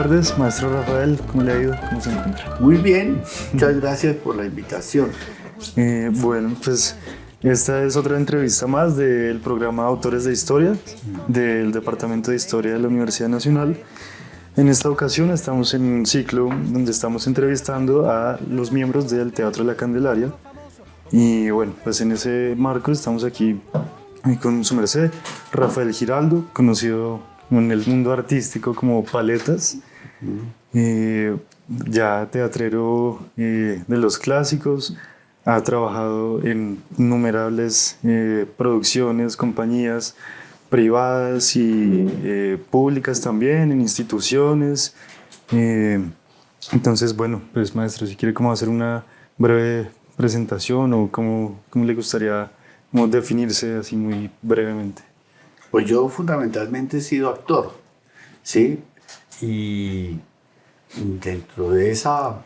tardes, maestro Rafael, ¿cómo le ha ido? ¿Cómo se encuentra? Muy bien, muchas gracias por la invitación. Bueno, pues esta es otra entrevista más del programa Autores de Historia del Departamento de Historia de la Universidad Nacional. En esta ocasión estamos en un ciclo donde estamos entrevistando a los miembros del Teatro de la Candelaria. Y bueno, pues en ese marco estamos aquí con su merced, Rafael Giraldo, conocido en el mundo artístico como Paletas, ya teatrero de los clásicos, ha trabajado en innumerables producciones, compañías privadas y públicas también, en instituciones. Entonces, bueno, pues maestro, si quiere como hacer una breve presentación o cómo le gustaría como definirse así muy brevemente. Pues yo fundamentalmente he sido actor, ¿sí? Y dentro de esa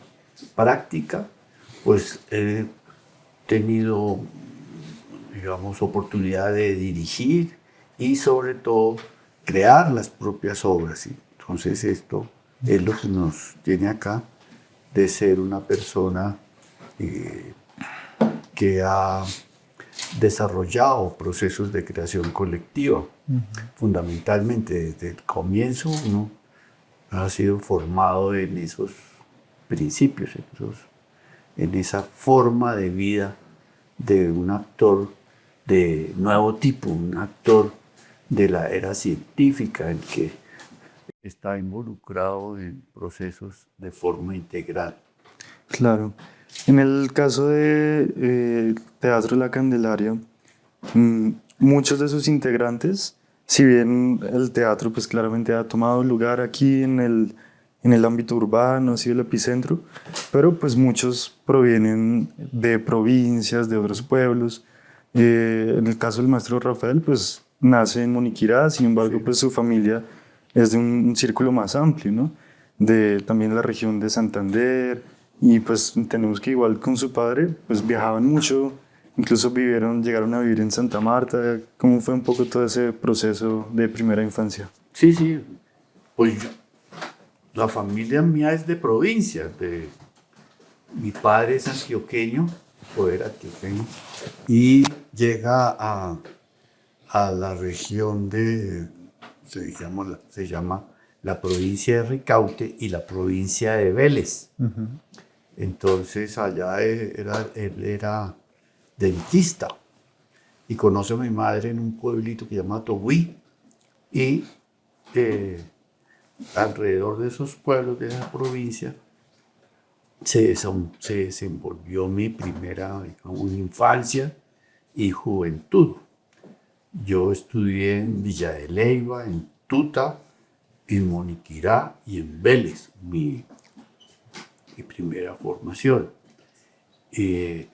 práctica, pues he tenido, digamos, oportunidad de dirigir y sobre todo crear las propias obras, ¿sí? Entonces esto es lo que nos tiene acá de ser una persona que ha desarrollado procesos de creación colectiva. Fundamentalmente desde el comienzo uno ha sido formado en esos principios, en esa forma de vida de un actor de nuevo tipo, un actor de la era científica en que está involucrado en procesos de forma integral. Claro. En el caso de Teatro La Candelaria, muchos de sus integrantes, si bien el teatro pues claramente ha tomado lugar aquí en el ámbito urbano, ha sido el epicentro, pero pues muchos provienen de provincias, de otros pueblos. En el caso del maestro Rafael, pues nace en Moniquirá, sin embargo, pues su familia es de un círculo más amplio, ¿no? De también la región de Santander, y pues tenemos que igual con su padre, pues viajaban mucho, incluso llegaron a vivir en Santa Marta. ¿Cómo fue un poco todo ese proceso de primera infancia? Sí, pues la familia mía es de provincia, mi padre es antioqueño, o era antioqueño, y llega a la región se llama la provincia de Ricaute y la provincia de Vélez. Entonces allá él era dentista y conoce a mi madre en un pueblito que se llama Togüí, y alrededor de esos pueblos de esa provincia se desenvolvió mi primera, digamos, infancia y juventud. Yo estudié en Villa de Leyva, en Tuta, en Moniquirá y en Vélez, mi primera formación.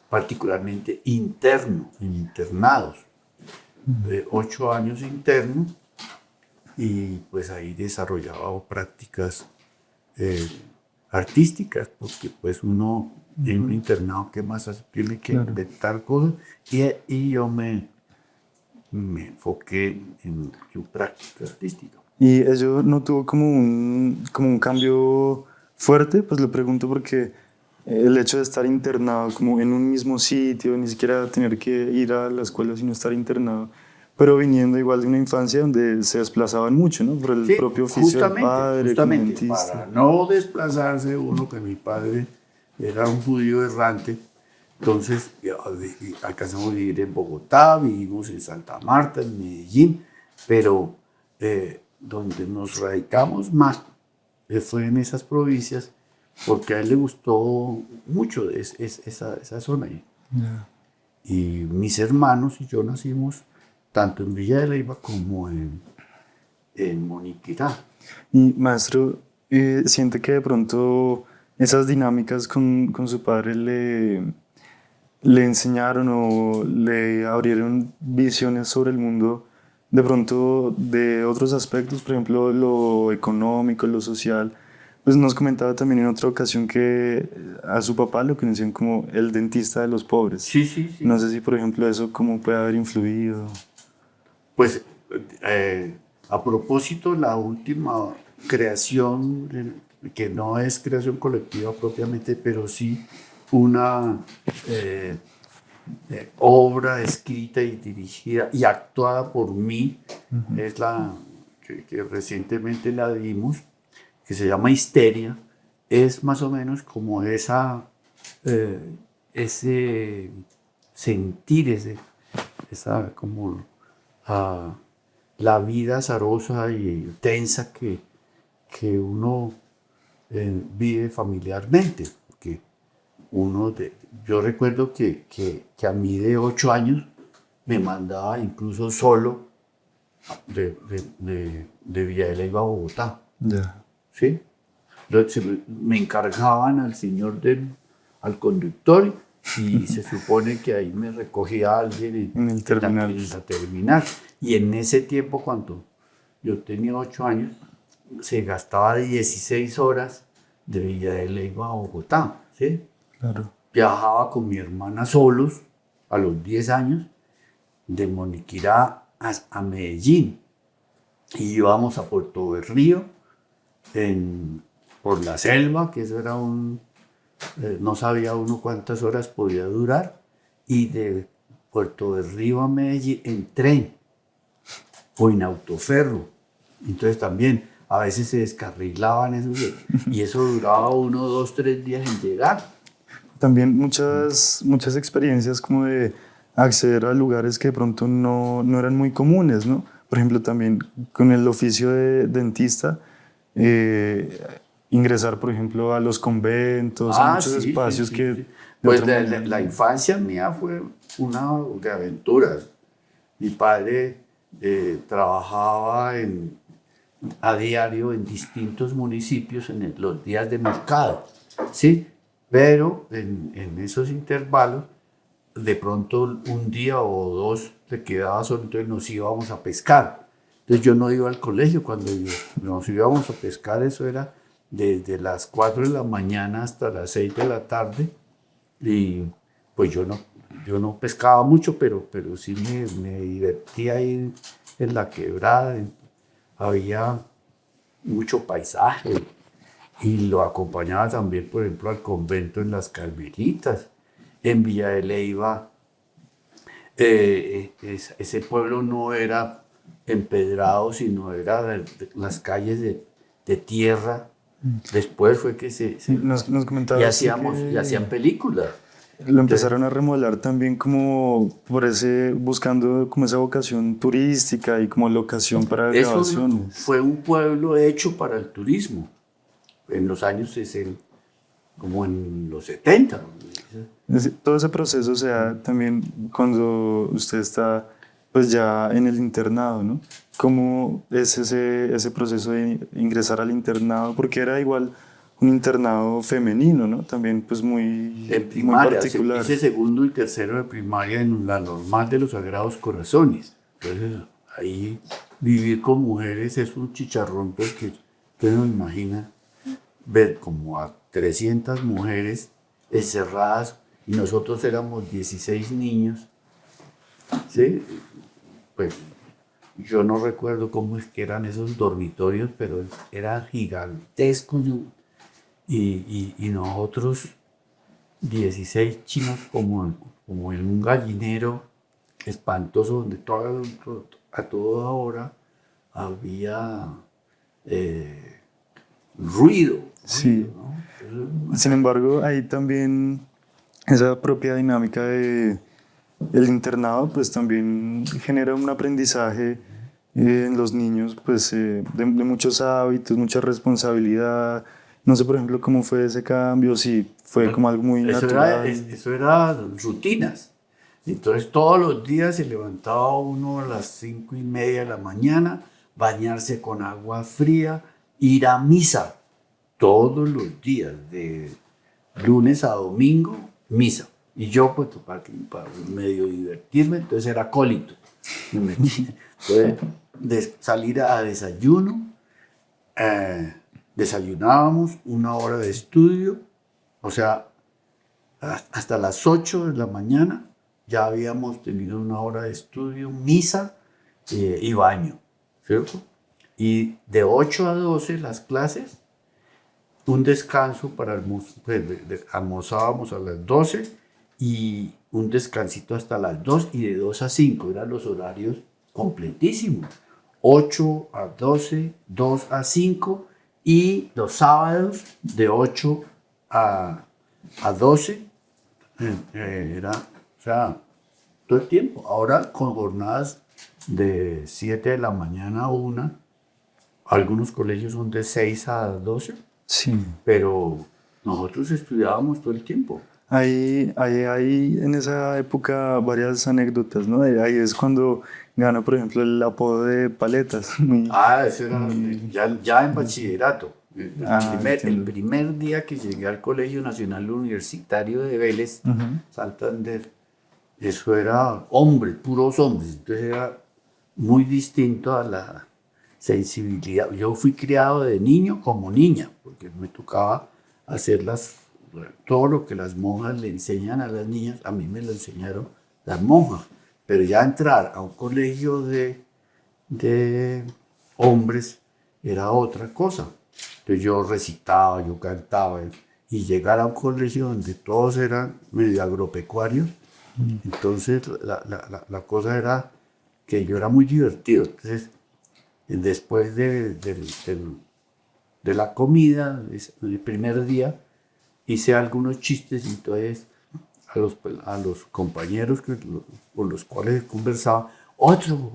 Particularmente interno, en internados, de 8 años interno, y pues ahí desarrollaba prácticas artísticas, porque pues uno en un internado, ¿qué más hace? Tiene que inventar cosas, y yo me enfoqué en su práctica artística. ¿Y eso no tuvo como un cambio fuerte? Pues le pregunto porque el hecho de estar internado como en un mismo sitio, ni siquiera tener que ir a la escuela sino estar internado, pero viniendo igual de una infancia donde se desplazaban mucho, ¿no? Por el propio oficio del padre, como dentista. Para no desplazarse uno, que mi padre era un judío errante, entonces alcanzamos a vivir en Bogotá, vivimos en Santa Marta, en Medellín, pero donde nos radicamos más fue en esas provincias, porque a él le gustó mucho esa zona. Y mis hermanos y yo nacimos tanto en Villa de Leyva como en Moniquirá. Y maestro, ¿siente que de pronto esas dinámicas con su padre le enseñaron o le abrieron visiones sobre el mundo, de pronto de otros aspectos, por ejemplo lo económico, lo social? Pues nos comentaba también en otra ocasión que a su papá lo conocían como el dentista de los pobres. Sí. No sé si por ejemplo eso cómo puede haber influido. Pues a propósito, la última creación, que no es creación colectiva propiamente, pero sí una obra escrita y dirigida y actuada por mí, es la que recientemente la dimos, que se llama Histeria. Es más o menos como ese sentir, esa como la vida azarosa y tensa que uno vive familiarmente. Porque yo recuerdo que a mí de 8 años me mandaba incluso solo de Villa de Leyva a Bogotá. Ya. ¿Sí? Entonces me encargaban al conductor y se supone que ahí me recogía alguien En el terminal. en la terminal. Y en ese tiempo, cuando yo tenía 8 años, se gastaba 16 horas de Villa de Leyva a Bogotá. ¿Sí? Claro. Viajaba con mi hermana solos a los 10 años de Moniquirá a Medellín. Y íbamos a Puerto Berrío por la selva, que eso era no sabía uno cuántas horas podía durar, y de Puerto Berrío a Medellín en tren o en autoferro. Entonces también a veces se descarrilaban esos, y eso duraba 1, 2, 3 días en llegar. También muchas experiencias como de acceder a lugares que de pronto no eran muy comunes, ¿no? Por ejemplo, también con el oficio de dentista, ingresar, por ejemplo, a los conventos, a muchos Sí, espacios sí, que sí. de Pues otra manera... la infancia mía fue una de aventuras. Mi padre trabajaba a diario en distintos municipios en los días de mercado, ¿sí? Pero en esos intervalos, de pronto un día o dos le quedaba solo, entonces nos íbamos a pescar. Entonces yo no iba al colegio cuando nos íbamos a pescar, eso era desde las 4 de la mañana hasta las 6 de la tarde, y pues yo no pescaba mucho, pero sí me divertía ahí en la quebrada. Había mucho paisaje y lo acompañaba también, por ejemplo, al convento en las Carmelitas, en Villa de Leyva. Ese pueblo no era empedrado, sino era las calles de tierra. Después fue que Nos y comentabas sí hacían que películas. lo Entonces, empezaron a remodelar también como buscando como esa vocación turística y como locación para grabaciones. fue un pueblo hecho para el turismo en los años 60, como en los 70. Todo ese proceso se da también cuando usted está pues ya en el internado, ¿no? ¿Cómo es ese proceso de ingresar al internado? Porque era igual un internado femenino, ¿no? También pues En muy primaria, particular. hice segundo y tercero de primaria en la normal de los Sagrados Corazones. Entonces, ahí vivir con mujeres es un chicharrón, porque usted no imagina ver como a 300 mujeres encerradas y nosotros éramos 16 niños. ¿Sí? Pues yo no recuerdo cómo es que eran esos dormitorios, pero eran gigantescos. Y nosotros 16 chinos como en un gallinero espantoso donde a toda hora había ruido, Sí. ¿no? Sin embargo, ahí también esa propia dinámica de el internado pues también genera un aprendizaje en los niños pues de muchos hábitos, mucha responsabilidad. No sé, por ejemplo, cómo fue ese cambio, si fue como algo muy natural. Eso era rutinas. Entonces todos los días se levantaba uno a las 5:30 de la mañana, bañarse con agua fría, ir a misa todos los días, de lunes a domingo, misa. Y yo, pues, para medio divertirme, entonces era acólito. Me metí. Entonces, salir a desayuno, desayunábamos, 1 hora de estudio, o sea, hasta las 8 de la mañana ya habíamos tenido 1 hora de estudio, misa y baño, ¿cierto? Y de 8 a 12 las clases, un descanso para almorzábamos a las 12 y un descansito hasta las 2 y de 2 a 5 eran los horarios completísimos. 8 a 12, 2 a 5 y los sábados de 8 a 12 era, o sea, todo el tiempo. Ahora con jornadas de 7 de la mañana a 1, algunos colegios son de 6 a 12, Sí. pero nosotros estudiábamos todo el tiempo. Hay en esa época varias anécdotas, ¿no? Ahí es cuando gana, por ejemplo, el apodo de Paletas. Eso era ya en bachillerato. El Entiendo. primer día que llegué al Colegio Nacional Universitario de Vélez, Santander, eso era hombres, puros hombres. Entonces era muy distinto a la sensibilidad. Yo fui criado de niño como niña, porque me tocaba hacer todo lo que las monjas le enseñan a las niñas, a mí me lo enseñaron las monjas. Pero ya entrar a un colegio de hombres era otra cosa. Entonces yo recitaba, yo cantaba, y llegar a un colegio donde todos eran medio agropecuarios, entonces la cosa era que yo era muy divertido. Entonces, después de la comida, el primer día, hice algunos chistes y entonces a los compañeros con los cuales conversaba, otro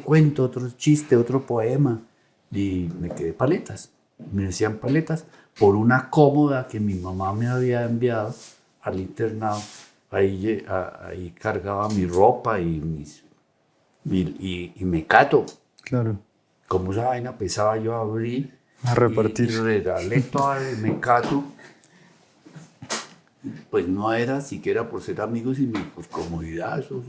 cuento, otro chiste, otro poema, y me quedé paletas. Me decían paletas por una cómoda que mi mamá me había enviado al internado. Ahí cargaba mi ropa y mecato. Claro, Como esa vaina pesaba, yo abrí a repartir. y regalé todo el mecato. Pues no era siquiera por ser amigos, sino por comodidad. Eso.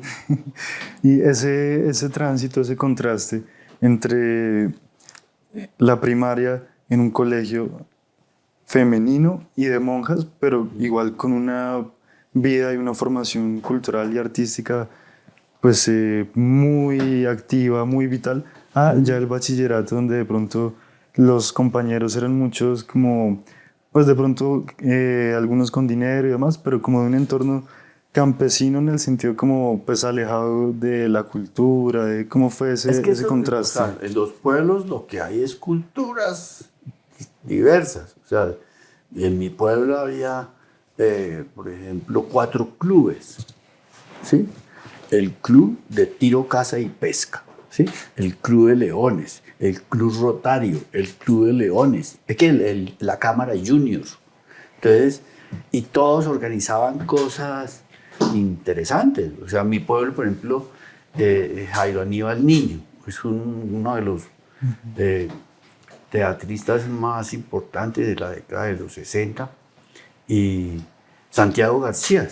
Y ese tránsito, ese contraste entre la primaria en un colegio femenino y de monjas, pero igual con una vida y una formación cultural y artística pues muy activa, muy vital, ya el bachillerato donde de pronto los compañeros eran muchos como, pues de pronto algunos con dinero y demás, pero como de un entorno campesino en el sentido como pues alejado de la cultura, de cómo fue Es que ese eso, o contraste. sea, en los pueblos lo que hay es culturas diversas. O sea, en mi pueblo había, por ejemplo, 4 clubes. ¿Sí? El club de tiro, caza y pesca, ¿sí? El club de leones, el club rotario, el club de leones, es que la cámara junior. Entonces, y todos organizaban cosas interesantes. O sea, mi pueblo, por ejemplo, Jairo Aníbal Niño, es uno de los teatristas más importantes de la década de los 60. Y Santiago García,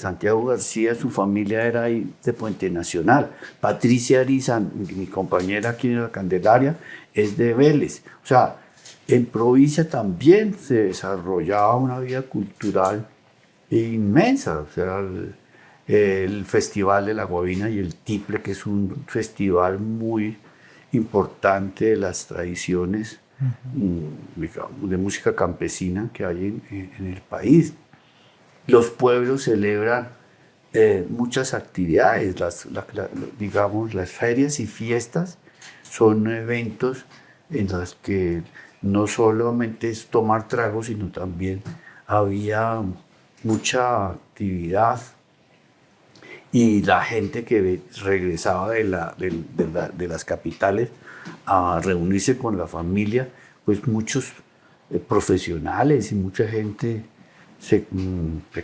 su familia era ahí de Puente Nacional. Patricia Ariza, mi compañera aquí en la Candelaria, es de Vélez. O sea, en provincia también se desarrollaba una vida cultural inmensa. O sea, el Festival de la Guabina y el Tiple, que es un festival muy importante de las tradiciones, digamos, de música campesina que hay en el país. Los pueblos celebran muchas actividades, digamos, las ferias y fiestas son eventos en los que no solamente es tomar tragos, sino también había mucha actividad y la gente que regresaba de las capitales a reunirse con la familia, pues muchos profesionales y mucha gente se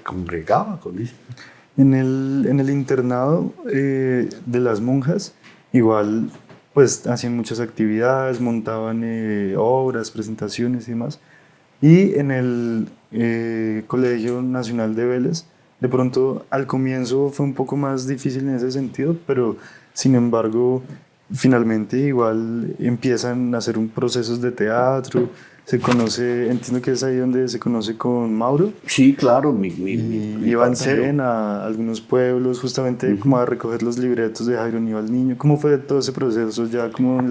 congregaba con eso. En el internado de las monjas, igual, pues hacían muchas actividades, montaban obras, presentaciones y demás. Y en el Colegio Nacional de Vélez, de pronto al comienzo fue un poco más difícil en ese sentido, pero sin embargo, finalmente igual empiezan a hacer un procesos de teatro, se conoce, entiendo que es ahí donde se conoce con Mauro, Sí, claro, y mi iban parcero. también a algunos pueblos justamente como a recoger los libretos de Jairo Aníbal Niño. ¿Cómo fue todo ese proceso ya como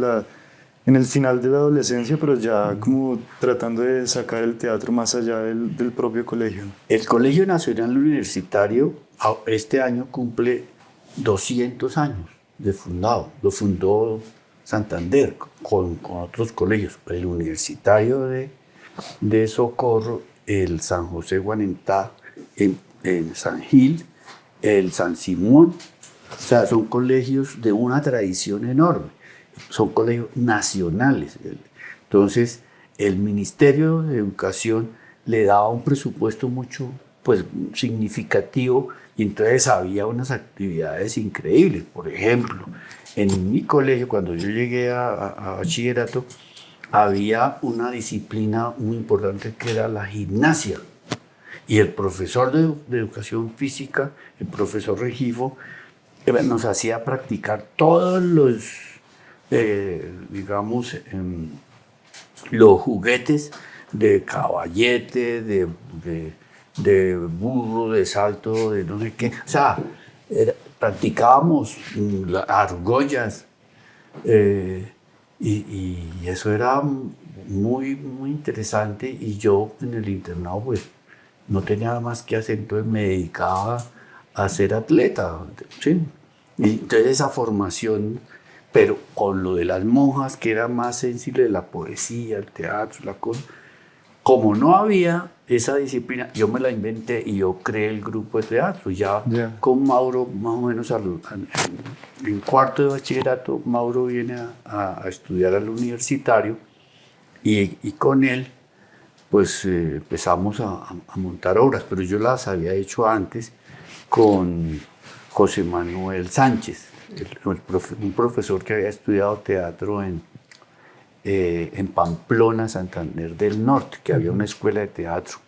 en el final de la adolescencia, pero ya como tratando de sacar el teatro más allá del propio colegio. El Colegio Nacional Universitario este año cumple 200 años de fundado. Lo fundó Santander con otros colegios. El Universitario de Socorro, el San José Guanentá, en San Gil, el San Simón. O sea, son colegios de una tradición enorme. Son colegios nacionales. Entonces, el Ministerio de Educación le daba un presupuesto mucho, pues, significativo, y entonces había unas actividades increíbles. Por ejemplo, en mi colegio, cuando yo llegué a bachillerato, había una disciplina muy importante que era la gimnasia. Y el profesor de educación física, el profesor Regifo, nos hacía practicar todos los, digamos, los juguetes de caballete, de burro, de salto, de no sé qué. O sea, practicábamos argollas, y eso era muy, muy interesante. Y yo en el internado, pues, no tenía nada más que hacer, entonces me dedicaba a ser atleta, ¿sí? Y entonces esa formación, pero con lo de las monjas, que era más sensible de la poesía, el teatro, la cosa, como no había esa disciplina, yo me la inventé y yo creé el grupo de teatro. Ya con Mauro, más o menos en cuarto de bachillerato, Mauro viene a estudiar al universitario, y con él pues empezamos a montar obras, pero yo las había hecho antes con José Manuel Sánchez, un profesor que había estudiado teatro en Pamplona, Santander del Norte, que había una escuela de teatro.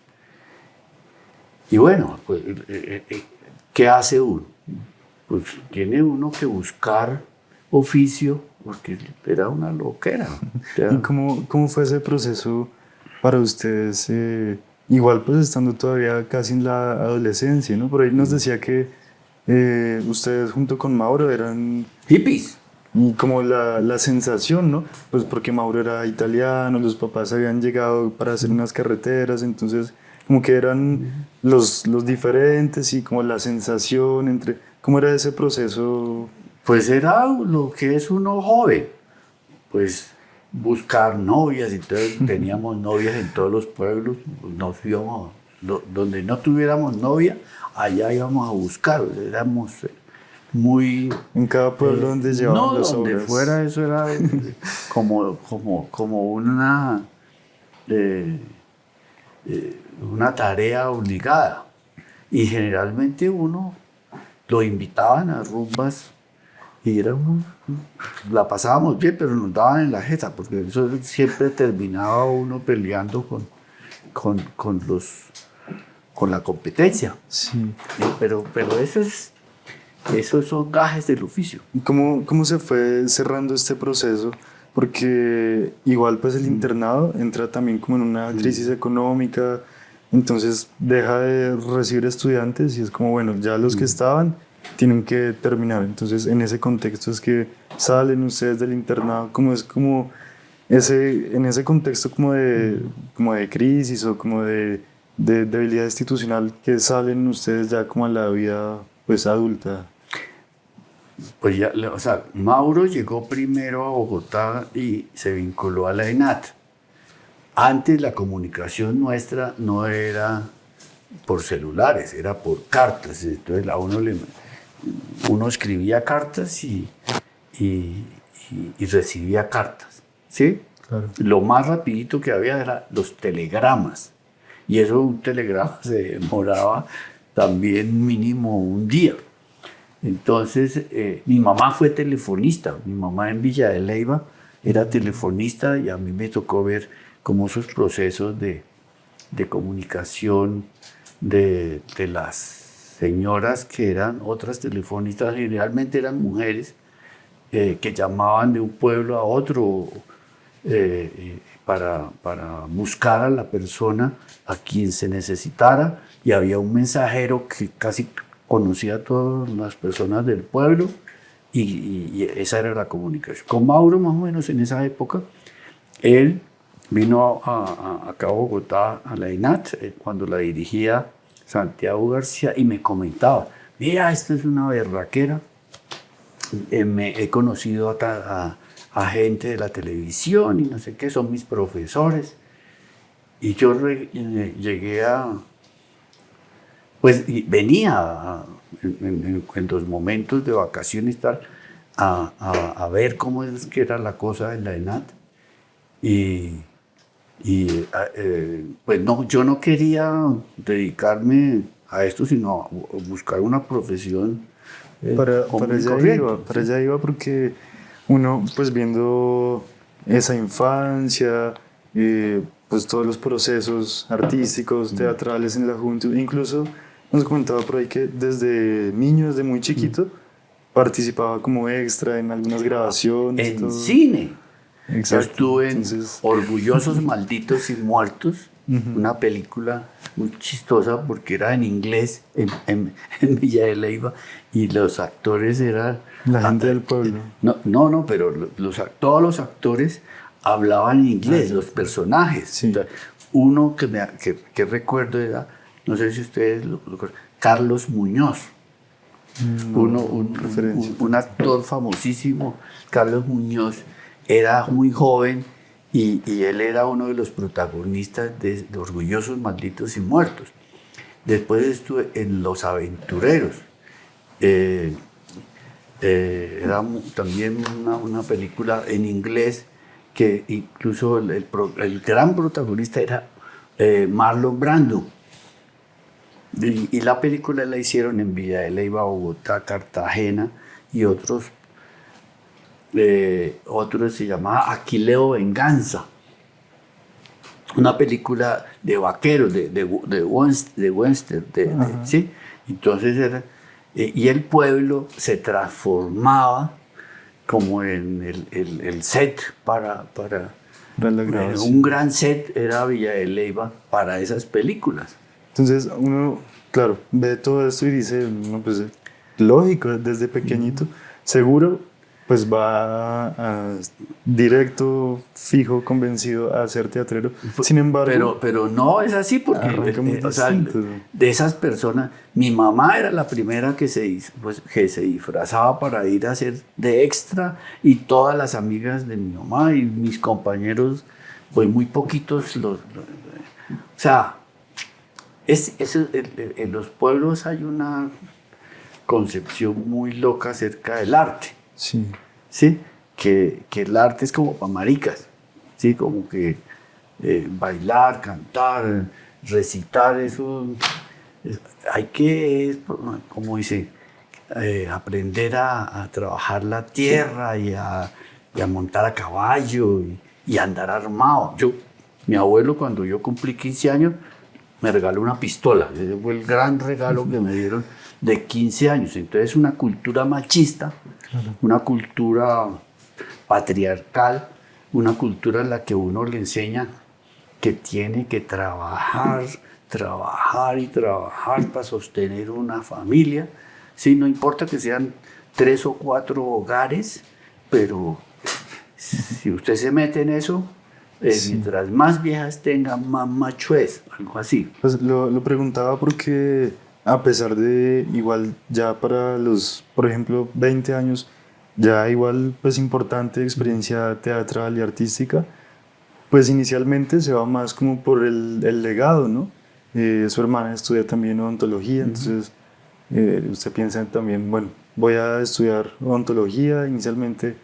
Y bueno, pues, ¿qué hace uno? Pues tiene uno que buscar oficio, porque era una loquera. ¿Y cómo fue ese proceso para ustedes? Igual pues estando todavía casi en la adolescencia, ¿no? Por ahí nos decía que ustedes junto con Mauro eran hippies. Y como la sensación, ¿no? Pues porque Mauro era italiano, los papás habían llegado para hacer unas carreteras, entonces como que eran los diferentes, y como la sensación entre... ¿Cómo era ese proceso? Pues era lo que es uno joven, pues buscar novias. Entonces teníamos novias en todos los pueblos, nos íbamos, donde no tuviéramos novia, allá íbamos a buscar. Éramos muy... En cada pueblo donde llevaban las donde obras. fuera, eso era como una tarea obligada. Y generalmente uno lo invitaban a rumbas y la pasábamos bien, pero nos daban en la jeta, porque eso siempre terminaba uno peleando con la competencia. Sí. Pero esos son gajes del oficio. ¿Y cómo se fue cerrando este proceso? Porque igual pues el internado entra también como en una crisis económica, entonces deja de recibir estudiantes y es como, bueno, ya los que estaban tienen que terminar. Entonces en ese contexto es que salen ustedes del internado, en ese contexto como de crisis o como de debilidad institucional, que salen ustedes ya como a la vida pues adulta. Pues ya, o sea, Mauro llegó primero a Bogotá y se vinculó a la ENAT. Antes la comunicación nuestra no era por celulares, era por cartas. Entonces uno escribía cartas y recibía cartas, ¿sí? Claro. Lo más rapidito que había eran los telegramas. Y eso, un telegrama se demoraba también mínimo un día. Entonces, mi mamá fue telefonista. Mi mamá en Villa de Leyva era telefonista, y a mí me tocó ver cómo esos procesos de comunicación de las señoras que eran otras telefonistas, generalmente eran mujeres, que llamaban de un pueblo a otro para buscar a la persona a quien se necesitara, y había un mensajero que casi conocía a todas las personas del pueblo, y esa era la comunicación. Con Mauro, más o menos en esa época, él vino acá a Bogotá, a la ENAT, cuando la dirigía Santiago García, y me comentaba, mira, esto es una berraquera. He conocido a gente de la televisión y no sé qué, son mis profesores. Y yo llegué pues venía en los momentos de vacaciones tal, a ver cómo es que era la cosa en la ENAT. Pues no, yo no quería dedicarme a esto, sino a buscar una profesión común y corriente. Para allá iba porque uno, pues viendo esa infancia, pues todos los procesos artísticos, teatrales en la juventud, incluso nos comentaba por ahí que desde niño, desde muy chiquito, participaba como extra en algunas grabaciones. En todo. cine. Exacto. Yo estuve en Entonces, Orgullosos, Malditos y Muertos, una película muy chistosa porque era en inglés en Villa de Leyva y los actores eran... la gente del pueblo. No, pero todos los actores hablaban en inglés, los personajes. Sí. Entonces, uno que recuerdo era, no sé si ustedes lo recuerdan, Carlos Muñoz. Un actor famosísimo, Carlos Muñoz, era muy joven y él era uno de los protagonistas de Orgullosos, Malditos y Muertos. Después estuve en Los Aventureros. Era también una película en inglés que incluso el gran protagonista era Marlon Brando. Y la película la hicieron en Villa de Leyva, Bogotá, Cartagena y otros se llamaba Aquileo Venganza. Una película de vaqueros, de western, ¿sí? Entonces y el pueblo se transformaba como en el set para la grabación. un gran set era Villa de Leyva para esas películas. Entonces uno, claro, ve todo esto y dice, no, pues lógico, desde pequeñito, seguro, pues va directo, fijo, convencido a ser teatrero. Sin embargo... Pero no es así porque, o sea, de esas personas, mi mamá era la primera que que se disfrazaba para ir a hacer de extra y todas las amigas de mi mamá y mis compañeros, pues muy poquitos o sea... en los pueblos hay una concepción muy loca acerca del arte. Sí. ¿Sí? Que el arte es como para maricas. ¿Sí? Como que bailar, cantar, recitar, eso. Hay que, como dice, aprender a trabajar la tierra y a montar a caballo y a andar armado. Mi abuelo, cuando yo cumplí 15 años, me regaló una pistola. Ese fue el gran regalo que me dieron de 15 años. Entonces, una cultura machista, una cultura patriarcal, una cultura en la que uno le enseña que tiene que trabajar para sostener una familia. Sí, no importa que sean 3 o 4 hogares, pero si usted se mete en eso, mientras más viejas tengan, más macho es, algo así. Pues lo preguntaba porque a pesar de igual ya para los, por ejemplo, 20 años, ya igual pues importante experiencia teatral y artística, pues inicialmente se va más como por el legado, ¿no? Su hermana estudia también odontología, entonces usted piensa también, bueno, voy a estudiar odontología, inicialmente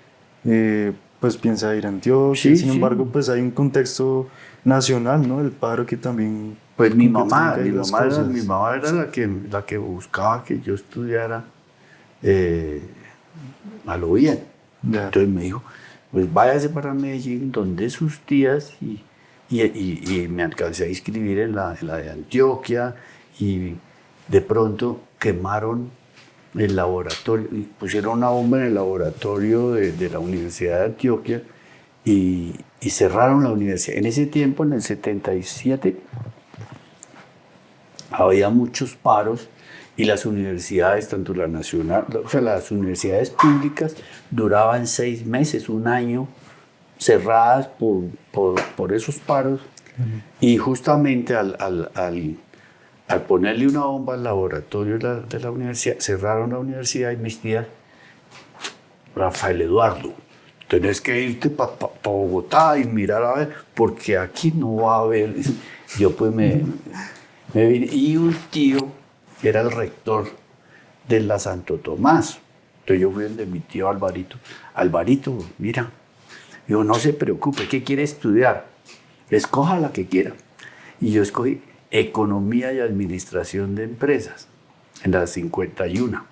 pues piensa ir a Antioquia, sin embargo pues hay un contexto nacional, ¿no? El paro que también... Pues mi mamá era la que buscaba que yo estudiara a lo bien. Ya. Entonces me dijo, pues váyase para Medellín, donde sus tías, y me alcancé a inscribir en la de Antioquia, y de pronto quemaron el laboratorio, y pusieron una bomba en el laboratorio de la Universidad de Antioquia, y cerraron la universidad. En ese tiempo, en el 77, había muchos paros Y las universidades, tanto la nacional, o sea, las universidades públicas duraban 6 meses, un año, cerradas por esos paros. Y justamente al ponerle una bomba al laboratorio de la universidad, cerraron la universidad y mis tías, Rafael Eduardo, tenés que irte para Bogotá y mirar a ver, porque aquí no va a haber. Yo pues me vine. Y un tío era el rector de la Santo Tomás. Entonces yo fui donde mi tío Alvarito. Alvarito, mira, yo no se preocupe, ¿qué quiere estudiar? Escoja la que quiera. Y yo escogí Economía y Administración de Empresas en la 51,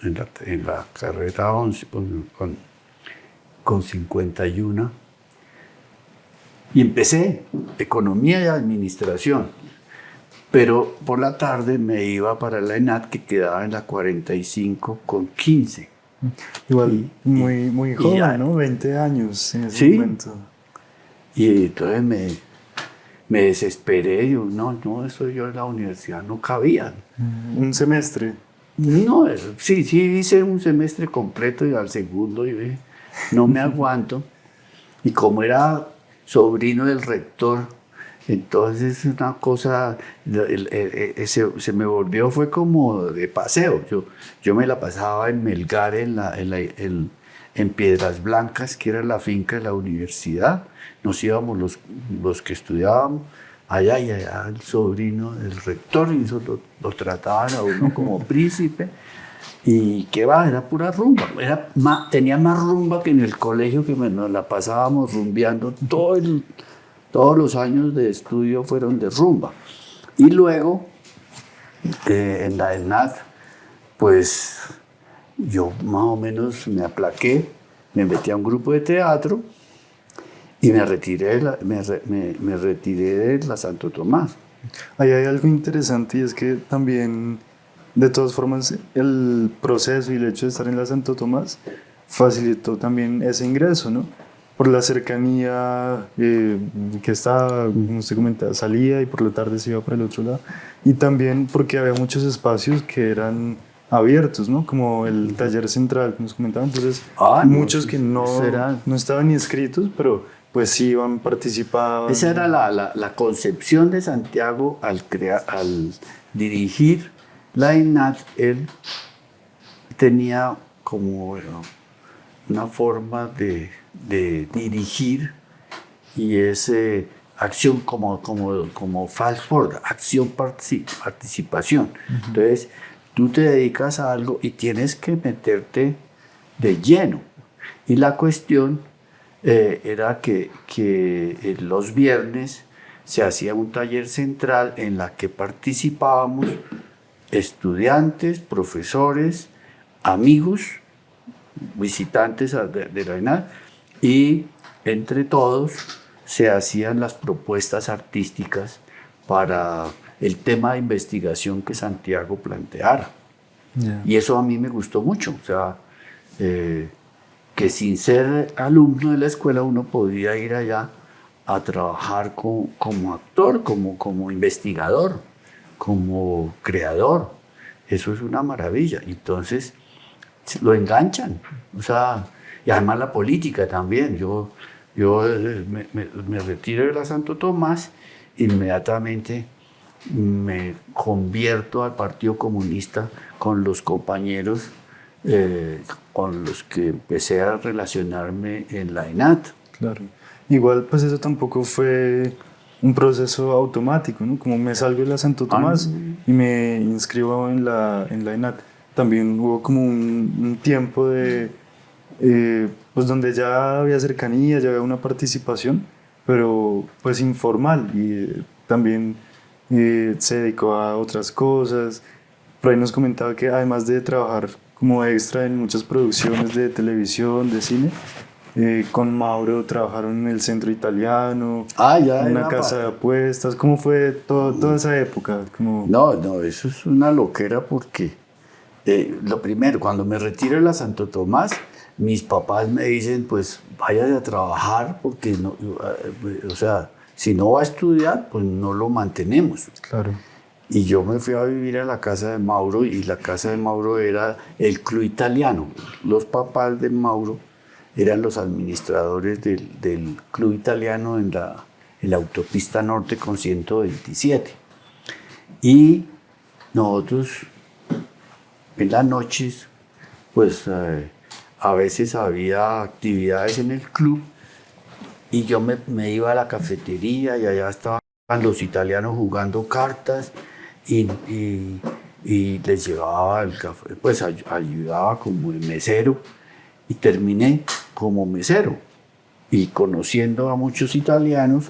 en la carrera 11, con 51. Y empecé Economía y Administración. Pero por la tarde me iba para la ENAD, que quedaba en la 45 con 15. Igual, muy joven, ya, ¿no? 20 años en ese ¿sí? momento. Y entonces me desesperé. Yo, no, eso yo en la universidad no cabía. Un semestre. No, sí, hice un semestre completo y al segundo yo dije, no me aguanto. Y como era sobrino del rector, entonces una cosa se me volvió, fue como de paseo. Yo me la pasaba en Melgar, en Piedras Blancas, que era la finca de la universidad. Nos íbamos los que estudiábamos allá, y allá el sobrino del rector, y eso lo trataban a uno como príncipe. Y qué va, era pura rumba. Tenía más rumba que en el colegio, que nos la pasábamos rumbeando. Todos los años de estudio fueron de rumba. Y luego, en la ENAD, pues yo más o menos me aplaqué, me metí a un grupo de teatro y me retiré de la Santo Tomás. Ahí hay algo interesante, y es que también, de todas formas, el proceso y el hecho de estar en la Santo Tomás facilitó también ese ingreso, ¿no? Por la cercanía que estaba, como usted comentaba, salía y por la tarde se iba para el otro lado. Y también porque había muchos espacios que eran abiertos, ¿no? Como el taller central que nos comentaban. Entonces, muchos que no estaban ni inscritos, pero pues sí iban, participaban. Esa era la concepción de Santiago al dirigir la ENAD. Él tenía como una forma de dirigir, y es acción como fast forward, acción, participación. Uh-huh. Entonces, tú te dedicas a algo y tienes que meterte de lleno. Y la cuestión era que los viernes se hacía un taller central en la que participábamos estudiantes, profesores, amigos, visitantes de la ENAD, y entre todos se hacían las propuestas artísticas para el tema de investigación que Santiago planteara. Yeah. Y eso a mí me gustó mucho, o sea, que sin ser alumno de la escuela uno podía ir allá a trabajar como actor, como investigador, como creador. Eso es una maravilla. Entonces lo enganchan, o sea, y además la política también. Yo me retiro de la Santo Tomás, inmediatamente me convierto al Partido Comunista con los compañeros con los que empecé a relacionarme en la ENAD. Claro. Igual, pues eso tampoco fue un proceso automático, ¿no? Como me salgo de la Santo Tomás y me inscribo en la ENAD. También hubo como un tiempo pues donde ya había cercanía, ya había una participación, pero pues informal, y también se dedicó a otras cosas. Por ahí nos comentaba que además de trabajar como extra en muchas producciones de televisión, de cine, con Mauro trabajaron en el Centro Italiano, en una casa de apuestas. ¿Cómo fue toda esa época? No, eso es una loquera, porque lo primero, cuando me retiro de la Santo Tomás, mis papás me dicen, pues vaya a trabajar, porque o sea, si no va a estudiar, pues no lo mantenemos. Claro. Y yo me fui a vivir a la casa de Mauro, y la casa de Mauro era el club italiano. Los papás de Mauro eran los administradores del club italiano en la autopista norte con 127. Y nosotros en las noches, pues a veces había actividades en el club y yo me iba a la cafetería y allá estaban los italianos jugando cartas y les llevaba el café, pues ayudaba como de mesero y terminé como mesero y conociendo a muchos italianos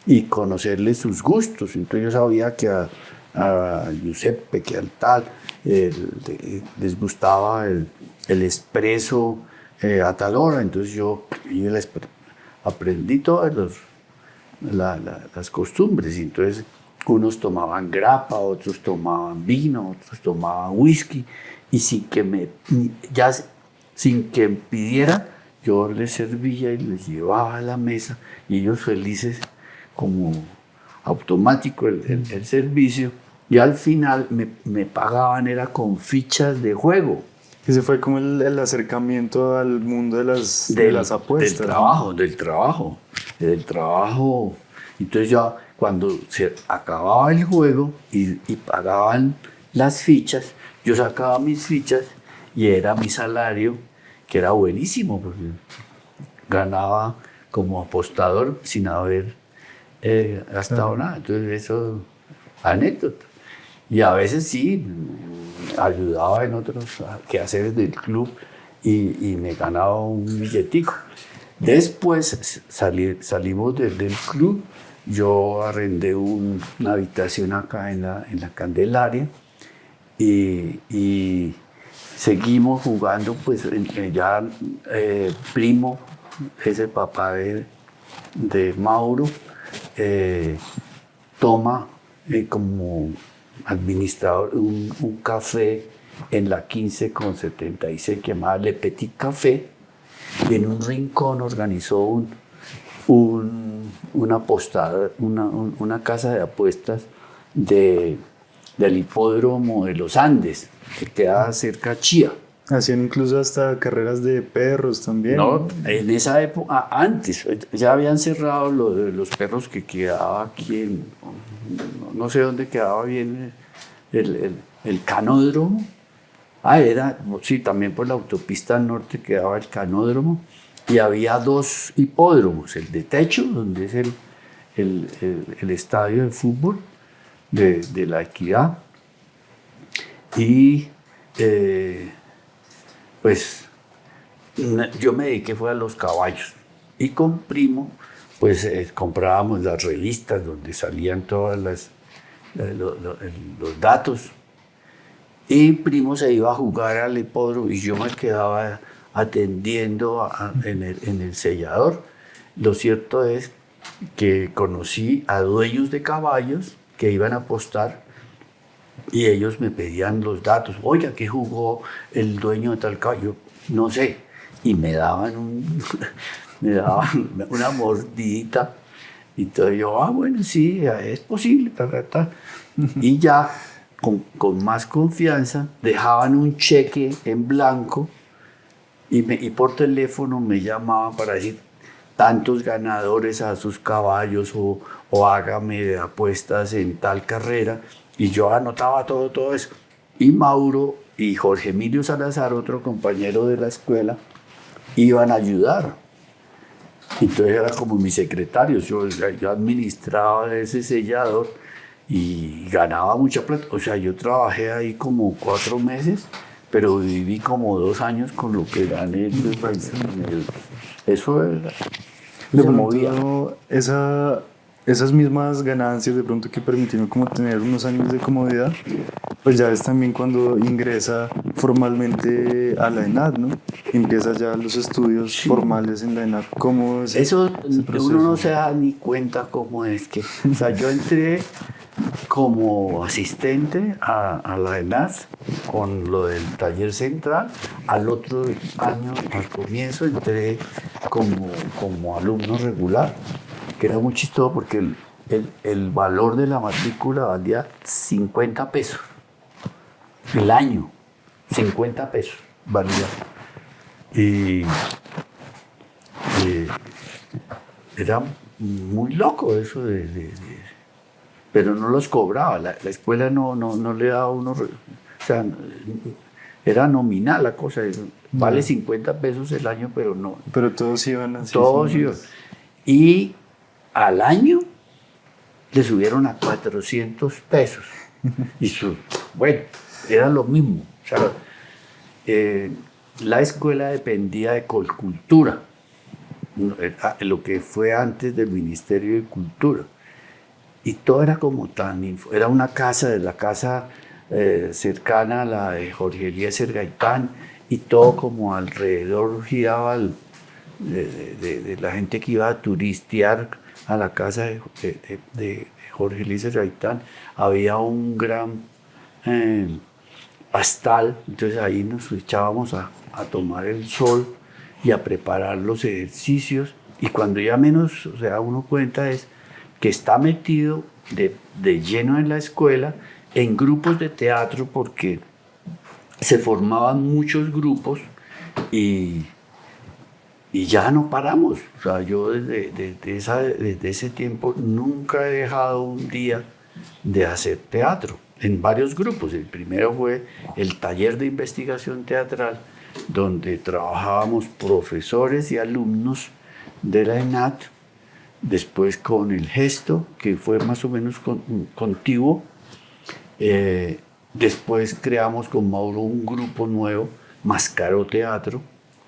y conocerles sus gustos. Entonces yo sabía que a Giuseppe, que al tal, les gustaba el espresso a tal hora, entonces yo les aprendí todas las costumbres, y entonces unos tomaban grappa, otros tomaban vino, otros tomaban whisky, y sin que pidiera, yo les servía y les llevaba a la mesa, y ellos felices, como automático el servicio, y al final me pagaban, era con fichas de juego. Ese fue como el acercamiento al mundo de las apuestas. Del trabajo. Entonces ya cuando se acababa el juego y pagaban las fichas, yo sacaba mis fichas y era mi salario, que era buenísimo, porque ganaba como apostador sin haber gastado nada. Entonces eso, anécdota. Y a veces sí, ayudaba en otros quehaceres del club y me ganaba un billetico. Después salimos del club, yo arrendé una habitación acá en la Candelaria y seguimos jugando, pues ya Primo, ese papá de Mauro, toma como administrador un café en la 15 con 76 que llamaba Le Petit Café, y en un rincón organizó una casa de apuestas del hipódromo de los Andes, que queda cerca de Chía. Hacían incluso hasta carreras de perros también. No, en esa época, antes, ya habían cerrado los perros, que quedaba aquí, no sé dónde quedaba bien el canódromo. Sí, también por la autopista norte quedaba el canódromo, y había dos hipódromos, el de techo, donde es el estadio de fútbol de la Equidad, y pues yo me dediqué fue a los caballos, y con Primo pues comprábamos las revistas donde salían todas los datos, y Primo se iba a jugar al hipódromo y yo me quedaba atendiendo en el sellador. Lo cierto es que conocí a dueños de caballos que iban a apostar y ellos me pedían los datos. Oiga, ¿qué jugó el dueño de tal caballo? No sé. Y me daban una mordidita. Y entonces yo, bueno, sí, es posible. Y ya con más confianza dejaban un cheque en blanco y por teléfono me llamaban para decir tantos ganadores a sus caballos o hágame apuestas en tal carrera, y yo anotaba todo eso. Y Mauro y Jorge Emilio Salazar, otro compañero de la escuela, iban a ayudar. Entonces era como mis secretarios, yo administraba ese sellador y ganaba mucha plata. O sea, yo trabajé ahí como 4 meses, pero viví como 2 años con lo que gané. Eso era. De pronto, esas mismas ganancias de pronto que permitieron como tener unos años de comodidad, pues ya es también cuando ingresa formalmente a la ENAD, ¿no? Empieza ya los estudios formales en la ENAD. ¿Cómo es eso? ese proceso? Uno no se da ni cuenta cómo es que... O sea, yo entré como asistente a la ENAD con lo del taller central. Al otro año, al comienzo, entré como alumno regular, que era muy chistoso porque el valor de la matrícula valía 50 pesos. El año, 50 pesos valía. Y era muy loco eso pero no los cobraba, la escuela no le daba uno, o sea, era nominal la cosa, vale 50 pesos el año, pero no. Pero todos iban así. Todos sin iban. más. Y al año le subieron a 400 pesos. Y bueno, era lo mismo. O sea, la escuela dependía de Colcultura, lo que fue antes del Ministerio de Cultura. Y todo era como era una casa, de la casa cercana a la de Jorge Eliezer Gaitán, y todo como alrededor giraba de la gente que iba a turistear a la casa de Jorge Eliezer Gaitán. Había un gran pastal, entonces ahí nos echábamos a tomar el sol y a preparar los ejercicios, y cuando ya menos, o sea, uno cuenta es que está metido de lleno en la escuela, en grupos de teatro, porque se formaban muchos grupos y ya no paramos. O sea, yo desde ese tiempo nunca he dejado un día de hacer teatro en varios grupos. El primero fue el taller de investigación teatral, donde trabajábamos profesores y alumnos de la ENAT. Después con el Gesto, que fue más o menos contiguo. Después creamos con Mauro un grupo nuevo, Mascaró Teatro.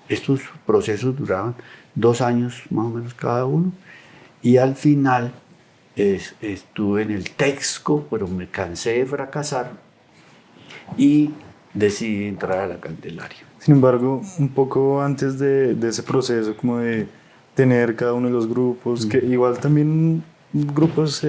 Estos procesos duraban 2 años más o menos cada uno. Y al final estuve en el Texco, pero me cansé de fracasar y decidí entrar a la Candelaria. Sin embargo, un poco antes de ese proceso, como de tener cada uno de los grupos, que igual también grupos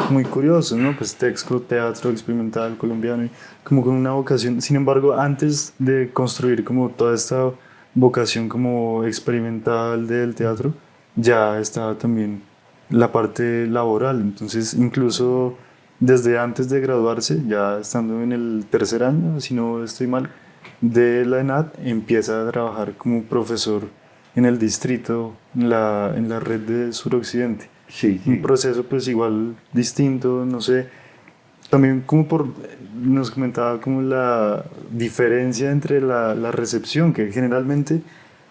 muy curiosos, ¿no? Pues Texco, teatro experimental colombiano, y como con una vocación. Sin embargo, antes de construir como toda esta vocación como experimental del teatro, ya estaba también la parte laboral. Entonces, incluso desde antes de graduarse, ya estando en el 3er año, si no estoy mal, de la ENAD, empieza a trabajar como profesor en el distrito, en la red de suroccidente. Sí, sí. Un proceso pues igual distinto, no sé, también como nos comentaba como la diferencia entre la recepción, que generalmente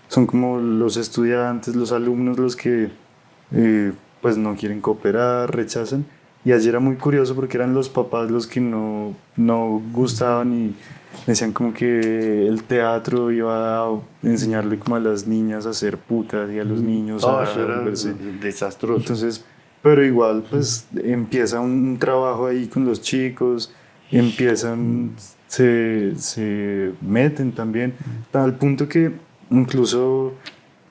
son como los estudiantes, los alumnos los que pues no quieren cooperar, rechazan. Y allí era muy curioso porque eran los papás los que no gustaban y decían como que el teatro iba a enseñarle como a las niñas a ser putas y a los niños a Eso era volverse. desastroso. Entonces, pero igual pues empieza un trabajo ahí con los chicos, empiezan, se meten también, al punto que incluso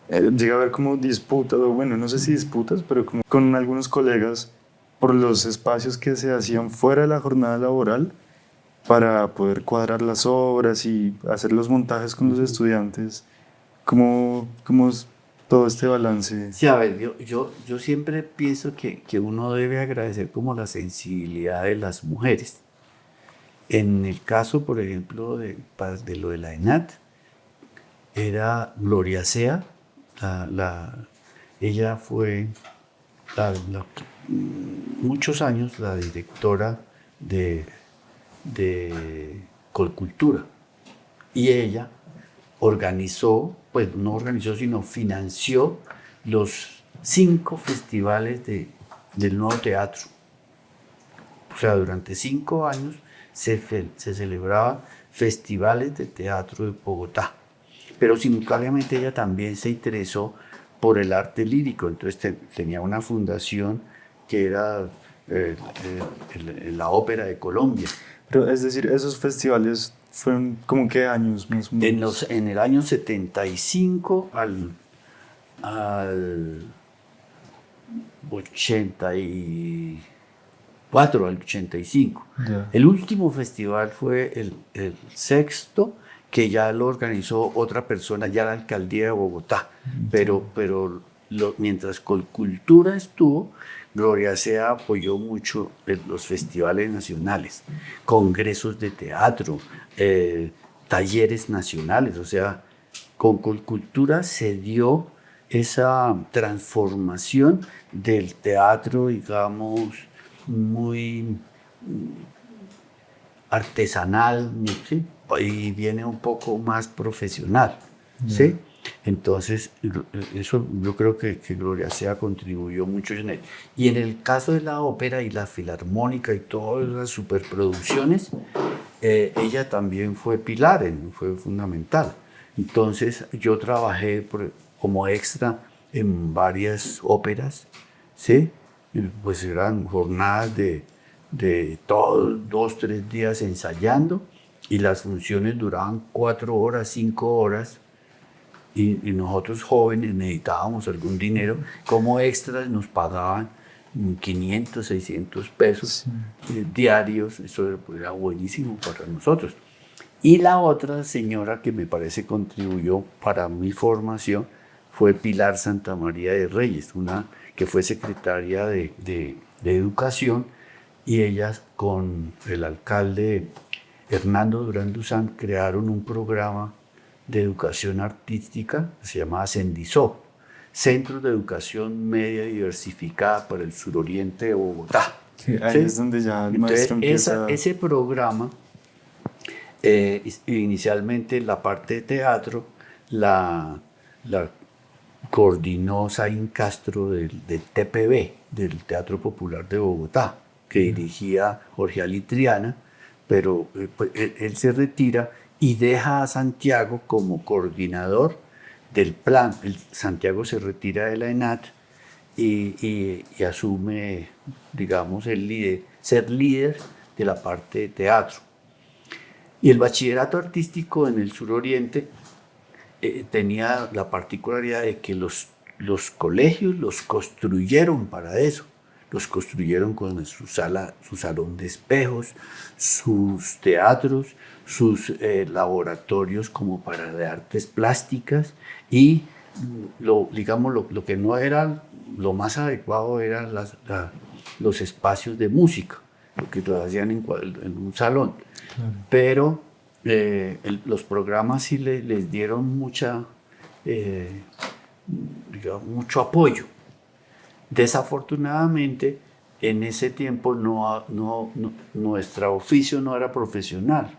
llega a haber como disputas, o bueno, no sé si disputas, pero como con algunos colegas por los espacios que se hacían fuera de la jornada laboral para poder cuadrar las obras y hacer los montajes con los estudiantes. ¿Cómo es todo este balance? Sí, a ver, yo siempre pienso que uno debe agradecer como la sensibilidad de las mujeres. En el caso, por ejemplo, de lo de la ENAT, era Gloria Sea, ella fue muchos años la directora de Colcultura, y ella organizó, pues no organizó, sino financió los 5 festivales del Nuevo Teatro. O sea, durante 5 años se celebraban festivales de teatro de Bogotá. Pero simultáneamente ella también se interesó por el arte lírico. Entonces tenía una fundación que era la Ópera de Colombia. Pero es decir, esos festivales fueron como qué años más o menos. En el año 75 al 84, al 85. Ya. El último festival fue el sexto, que ya lo organizó otra persona, ya la alcaldía de Bogotá. Pero mientras Colcultura estuvo, Gloria Sea apoyó mucho los festivales nacionales, congresos de teatro, talleres nacionales. O sea, con Colcultura se dio esa transformación del teatro, digamos, muy artesanal, ¿sí? Y viene un poco más profesional, ¿sí? Entonces, eso yo creo que Gloria Sea contribuyó mucho en él. Y en el caso de la ópera y la filarmónica y todas las superproducciones, ella también fue pilar, fue fundamental. Entonces, yo trabajé como extra en varias óperas, ¿sí? Pues eran jornadas de todos 2, 3 días ensayando, y las funciones duraban 4 horas, 5 horas, y nosotros jóvenes necesitábamos algún dinero. Como extras nos pagaban 500, 600 pesos diarios. Eso era buenísimo para nosotros. Y la otra señora que me parece contribuyó para mi formación fue Pilar Santamaría de Reyes, una que fue secretaria de Educación, y ellas con el alcalde Hernando Durán Duzán crearon un programa de educación artística que se llamaba Cendisó, Centro de Educación Media Diversificada para el Suroriente de Bogotá. Sí, ahí es donde ya el maestro empieza. Ese programa, inicialmente la parte de teatro, la coordinó Zain Castro del TPB, del Teatro Popular de Bogotá, que dirigía Jorge Alitriana, pero pues, él se retira y deja a Santiago como coordinador del plan. Santiago se retira de la ENAT y asume, digamos, ser líder de la parte de teatro. Y el bachillerato artístico en el suroriente tenía la particularidad de que los colegios los construyeron para eso. Los construyeron con su salón de espejos, sus teatros, sus laboratorios como para de artes plásticas, y digamos, lo que no era lo más adecuado eran los espacios de música, lo que lo hacían en un salón. Claro. Pero los programas sí les dieron mucho apoyo. Desafortunadamente, en ese tiempo nuestro oficio no era profesional.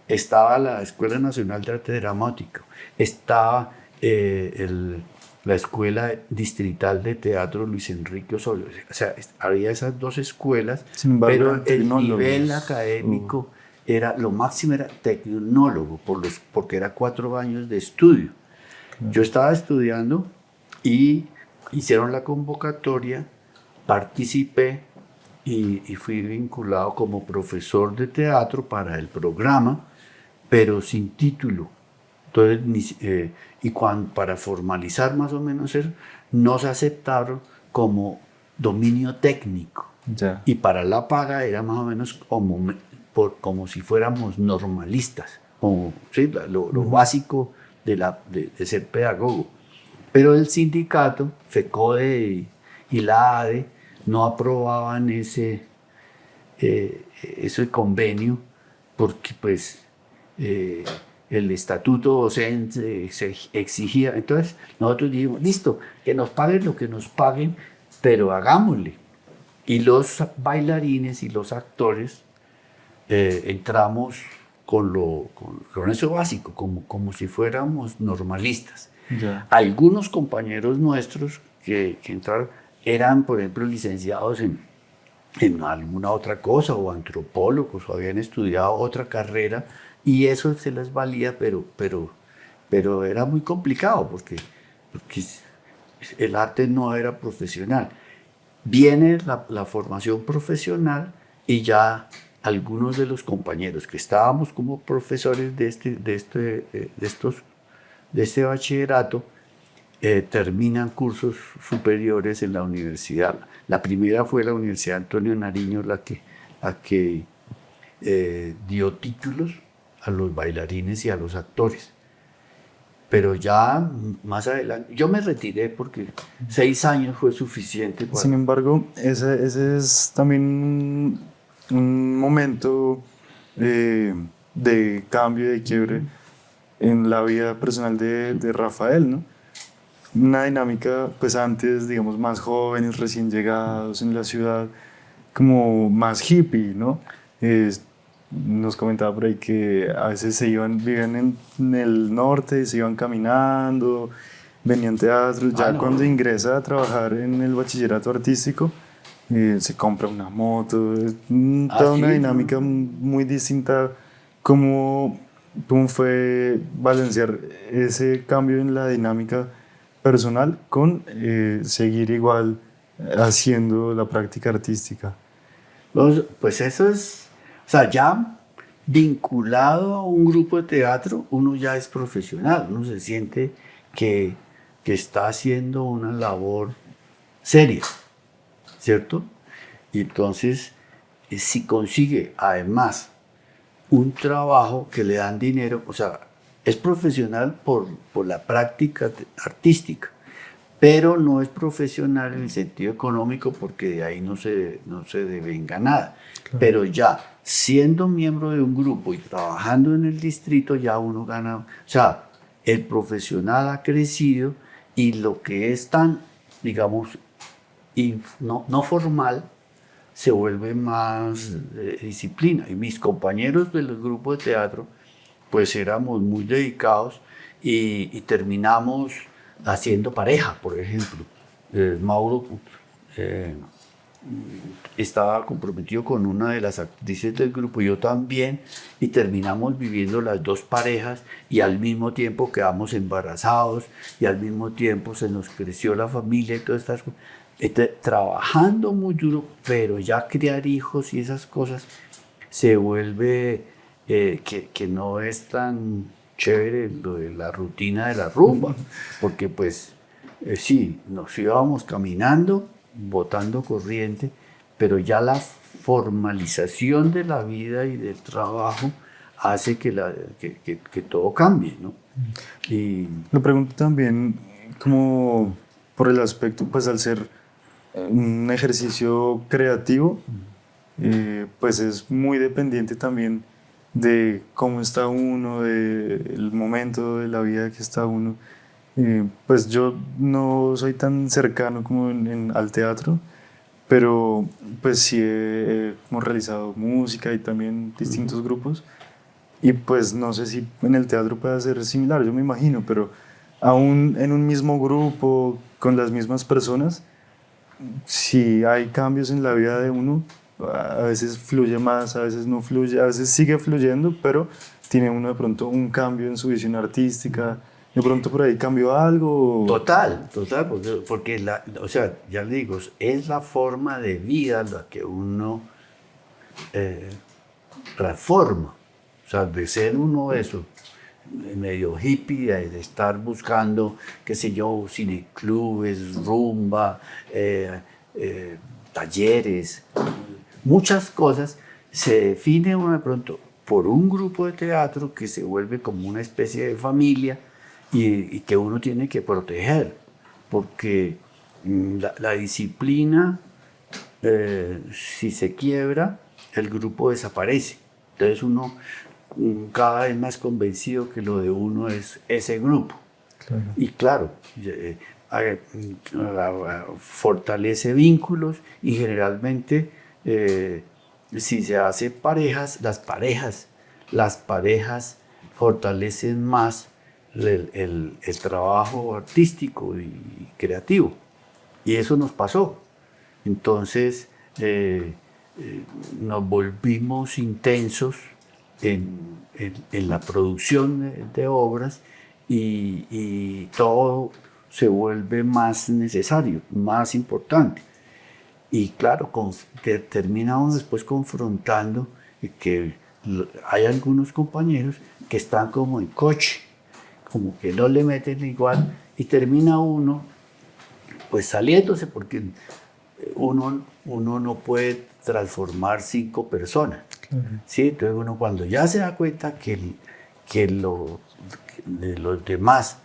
Estaba la Escuela Nacional de Arte Dramático, estaba la Escuela Distrital de Teatro Luis Enrique Osorio. O sea, había esas dos escuelas, pero el nivel académico era, lo máximo era tecnólogo, porque era 4 años de estudio. Yo estaba estudiando y hicieron la convocatoria, participé y fui vinculado como profesor de teatro para el programa, pero sin título. Entonces, para formalizar más o menos eso, nos aceptaron como dominio técnico. Ya. Y para la paga era más o menos como si fuéramos normalistas, como, ¿sí? lo básico de ser pedagogo. Pero el sindicato, FECODE y la ADE, no aprobaban ese convenio, porque pues el estatuto docente se exigía. Entonces nosotros dijimos, listo, que nos paguen lo que nos paguen, pero hagámosle. Y los bailarines y los actores entramos con eso básico, como si fuéramos normalistas. Ya. Algunos compañeros nuestros que entraron eran, por ejemplo, licenciados en alguna otra cosa, o antropólogos, o habían estudiado otra carrera, y eso se les valía, pero era muy complicado porque el arte no era profesional. Viene la formación profesional, y ya algunos de los compañeros que estábamos como profesores de este bachillerato terminan cursos superiores en la universidad. La primera fue la Universidad Antonio Nariño, la que dio títulos a los bailarines y a los actores. pero ya más adelante, yo me retiré porque 6 años fue suficiente para... Sin embargo, ese es también un momento de cambio, de quiebre en la vida personal de Rafael, ¿no? Una dinámica, pues antes, digamos, más jóvenes, recién llegados en la ciudad, como más hippie, ¿no? Nos comentaba por ahí que a veces vivían en el norte, se iban caminando, venían teatros. Ya no. cuando ingresa a trabajar en el bachillerato artístico, se compra una moto, es toda una Sí, dinámica muy distinta. ¿Cómo, cómo fue balancear ese cambio en la dinámica personal con seguir igual haciendo la práctica artística? Pues eso es, o sea, ya vinculado a un grupo de teatro, uno ya es profesional, uno se siente que, que está haciendo una labor seria, ¿cierto? Y entonces, si consigue además un trabajo que le dan dinero, o sea, es profesional por la práctica artística, pero no es profesional en el sentido económico porque de ahí no se devenga nada. Claro. Pero ya siendo miembro de un grupo y trabajando en el distrito, ya uno gana, o sea, el profesional ha crecido y lo que es tan, digamos, no formal, se vuelve más disciplina. Y mis compañeros del grupo de teatro, pues éramos muy dedicados y terminamos haciendo pareja, por ejemplo. Mauro estaba comprometido con una de las actrices del grupo, yo también, y terminamos viviendo las dos parejas y al mismo tiempo quedamos embarazados y al mismo tiempo se nos creció la familia y todas estas cosas. Trabajando muy duro, pero ya criar hijos y esas cosas se vuelve que no es tan chévere lo de la rutina de la rumba, porque pues sí, nos íbamos caminando, botando corriente, pero ya la formalización de la vida y del trabajo hace que todo cambie, ¿no? Y lo pregunto también como por el aspecto, pues al ser un ejercicio creativo, pues es muy dependiente también de cómo está uno, del momento de la vida que está uno. Pues yo no soy tan cercano como al teatro, pero pues sí hemos realizado música y también distintos grupos, y pues no sé si en el teatro pueda ser similar, yo me imagino, pero aún en un mismo grupo, con las mismas personas, si hay cambios en la vida de uno, a veces fluye más, a veces no fluye, a veces sigue fluyendo, pero tiene uno de pronto un cambio en su visión artística, de pronto por ahí cambió algo. Total, porque o sea, ya le digo, es la forma de vida la que uno reforma. O sea, de ser uno eso, medio hippie, de estar buscando, qué sé yo, cineclubes, rumba, talleres, muchas cosas, se define uno de pronto por un grupo de teatro que se vuelve como una especie de familia y que uno tiene que proteger, porque la disciplina, si se quiebra, el grupo desaparece. Entonces uno cada vez más convencido que lo de uno es ese grupo. Claro. Y claro, fortalece vínculos y generalmente si se hace parejas, las parejas fortalecen más el trabajo artístico y creativo. Y eso nos pasó. Entonces nos volvimos intensos en la producción de obras y todo se vuelve más necesario, más importante. Y claro, terminamos después confrontando que hay algunos compañeros que están como en coche, como que no le meten igual, y termina uno pues saliéndose porque uno no puede transformar 5 personas. ¿Sí? Entonces uno cuando ya se da cuenta que de los demás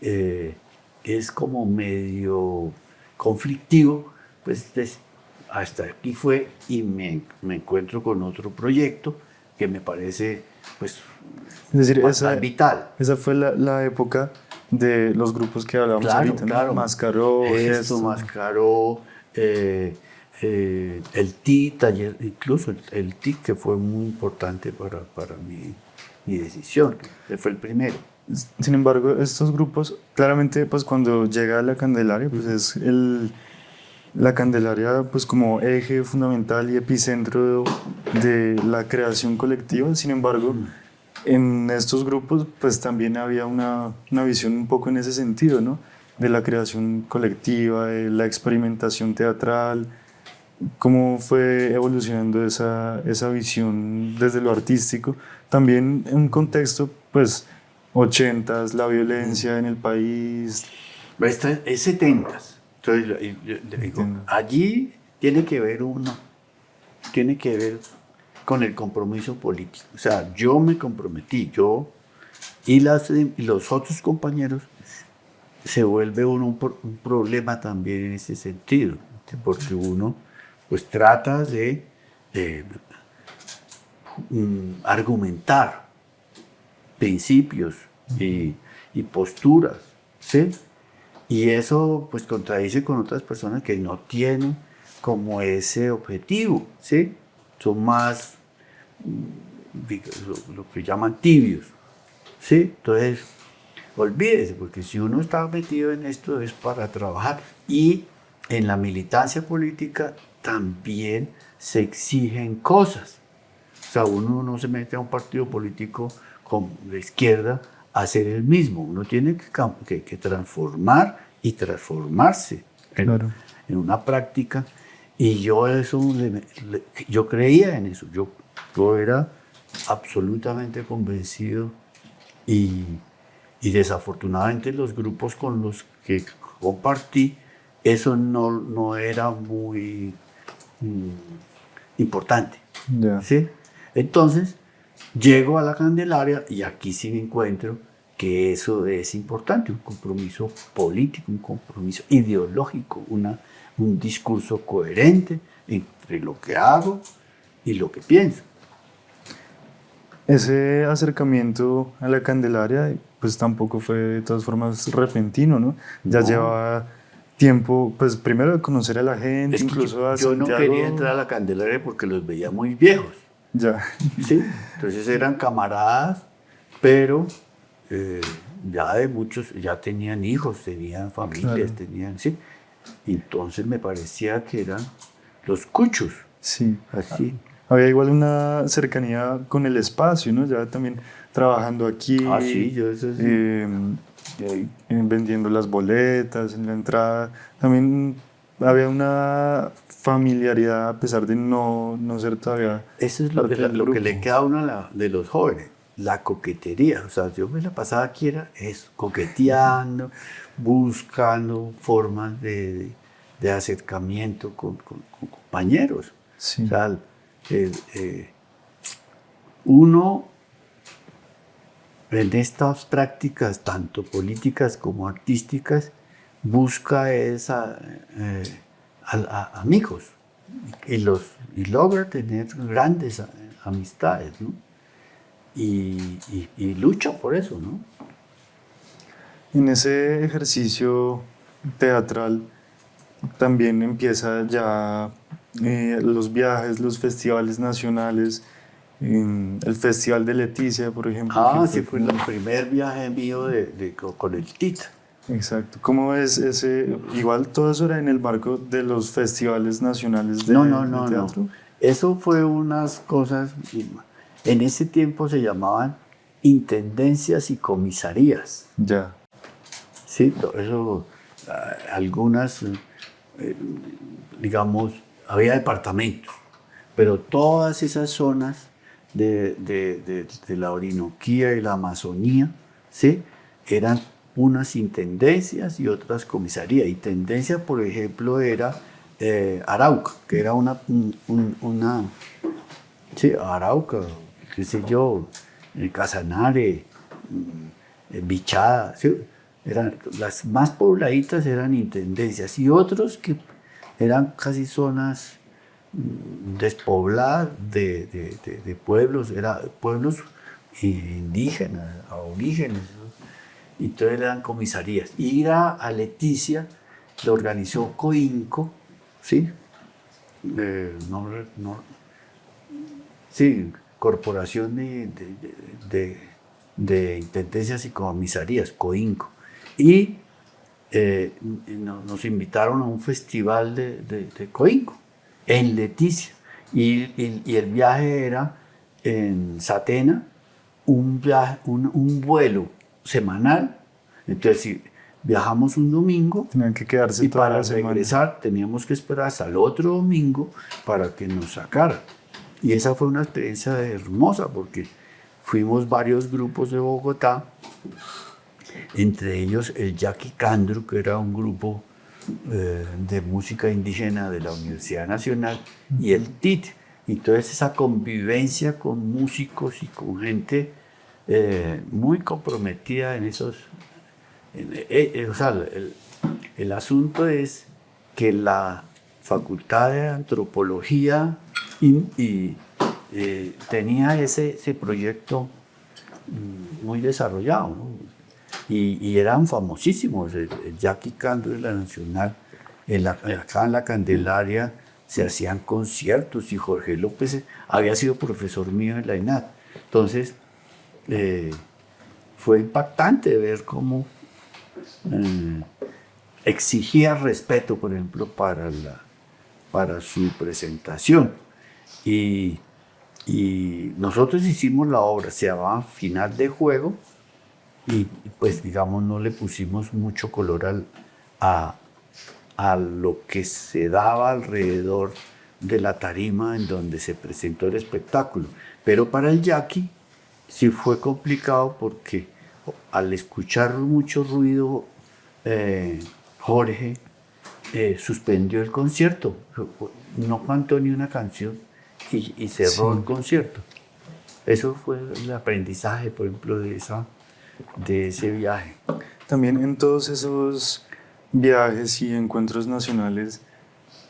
es como medio conflictivo, pues hasta aquí fue y me encuentro con otro proyecto que me parece pues Es decir, vital. esa fue la época de los grupos que hablábamos Claro, ahorita, ¿no? claro. Mascaró, Gesto, Gesto. Mascaró, el TI, taller, incluso el TI que fue muy importante para mi decisión, que fue el primero. Sin embargo, estos grupos, claramente, pues cuando llega la Candelaria, pues es la Candelaria pues como eje fundamental y epicentro de la creación colectiva. Sin embargo, en estos grupos pues también había una visión un poco en ese sentido, ¿no? De la creación colectiva, de la experimentación teatral, cómo fue evolucionando esa visión desde lo artístico. También en un contexto, pues, ochentas, la violencia en el país. Es 70s. Entonces, yo le digo, Entiendo. allí tiene que ver con el compromiso político. O sea, yo me comprometí, yo y los otros compañeros, se vuelve uno un problema también en ese sentido, porque uno pues trata de argumentar principios y posturas, ¿sí? Y eso pues contradice con otras personas que no tienen como ese objetivo, ¿sí? Son más lo que llaman tibios, ¿sí? Entonces, olvídese, porque si uno está metido en esto es para trabajar. Y en la militancia política también se exigen cosas. O sea, uno no se mete a un partido político de izquierda a hacer el mismo. Uno tiene que transformar y transformarse Claro. en una práctica. Y yo yo creía en eso. Yo era absolutamente convencido y desafortunadamente los grupos con los que compartí, eso no era muy importante. Ya. ¿Sí? Entonces, llego a la Candelaria y aquí sí me encuentro que eso es importante, un compromiso político, un compromiso ideológico, un discurso coherente entre lo que hago y lo que pienso. Ese acercamiento a la Candelaria, pues tampoco fue de todas formas repentino, ¿no? Ya No. llevaba tiempo, pues primero de conocer a la gente, Es que incluso a yo no Santiago. quería entrar a la Candelaria porque los veía muy viejos. Ya. Sí, entonces eran camaradas, pero ya de muchos, ya tenían hijos, tenían familias, Claro. tenían, sí. Entonces me parecía que eran los cuchos, Sí. así. Había igual una cercanía con el espacio, ¿no? Ya también trabajando aquí, Ah, sí, yo eso sí. vendiendo las boletas en la entrada. También había una familiaridad a pesar de no ser todavía Eso es parte del lo que grupo. le queda a uno de los jóvenes, la coquetería. O sea, yo me la pasaba aquí era eso, coqueteando, buscando formas de acercamiento con compañeros. Sí. O sea, uno en estas prácticas, tanto políticas como artísticas, busca amigos y logra tener grandes amistades, ¿no? Y lucha por eso, ¿no? En ese ejercicio teatral también empieza ya los viajes, los festivales nacionales, el Festival de Leticia, por ejemplo. Ah, que sí, fue el primer viaje mío con el Tita. Exacto. ¿Cómo es ese? Igual todo eso era en el marco de los festivales nacionales de No. teatro. Eso fue unas cosas, en ese tiempo se llamaban intendencias y comisarías. Ya. Sí, eso, algunas, digamos, había departamentos, pero todas esas zonas de la Orinoquía y la Amazonía, ¿sí? Eran unas intendencias y otras comisarías. Intendencia, por ejemplo, era Arauca, que era sí, Arauca, qué sé yo, Casanare, Bichada, ¿sí? Eran, las más pobladitas eran intendencias y otros que eran casi zonas despobladas de pueblos, pueblos indígenas, aborígenes, ¿no? Y entonces eran comisarías. Ir a Leticia lo organizó Coinco, ¿sí? No, sí, Corporación de, de Intendencias y Comisarías, Coinco. Y nos invitaron a un festival de Coinco, en Leticia. Y el viaje era en Satena, un vuelo semanal. Entonces, si viajamos un domingo Tenían que quedarse y toda para la semana. regresar teníamos que esperar hasta el otro domingo para que nos sacaran. Y esa fue una experiencia hermosa porque fuimos varios grupos de Bogotá, entre ellos el Yaqui Candru, que era un grupo de música indígena de la Universidad Nacional, y el TIT. Y toda esa convivencia con músicos y con gente muy comprometida en esos... o sea, el asunto es que la Facultad de Antropología tenía ese proyecto muy desarrollado, ¿no? Y eran famosísimos, el Jackie Candro de la Nacional, acá en la Candelaria se hacían conciertos y Jorge López había sido profesor mío en la INAT. Entonces, fue impactante ver cómo exigía respeto, por ejemplo, para su presentación. Y nosotros hicimos la obra, se llamaba Final de Juego, y pues digamos no le pusimos mucho color a lo que se daba alrededor de la tarima en donde se presentó el espectáculo. Pero para el Yaqui sí fue complicado porque al escuchar mucho ruido, Jorge suspendió el concierto, no cantó ni una canción y cerró el concierto. Eso fue el aprendizaje, por ejemplo, de ese viaje. También en todos esos viajes y encuentros nacionales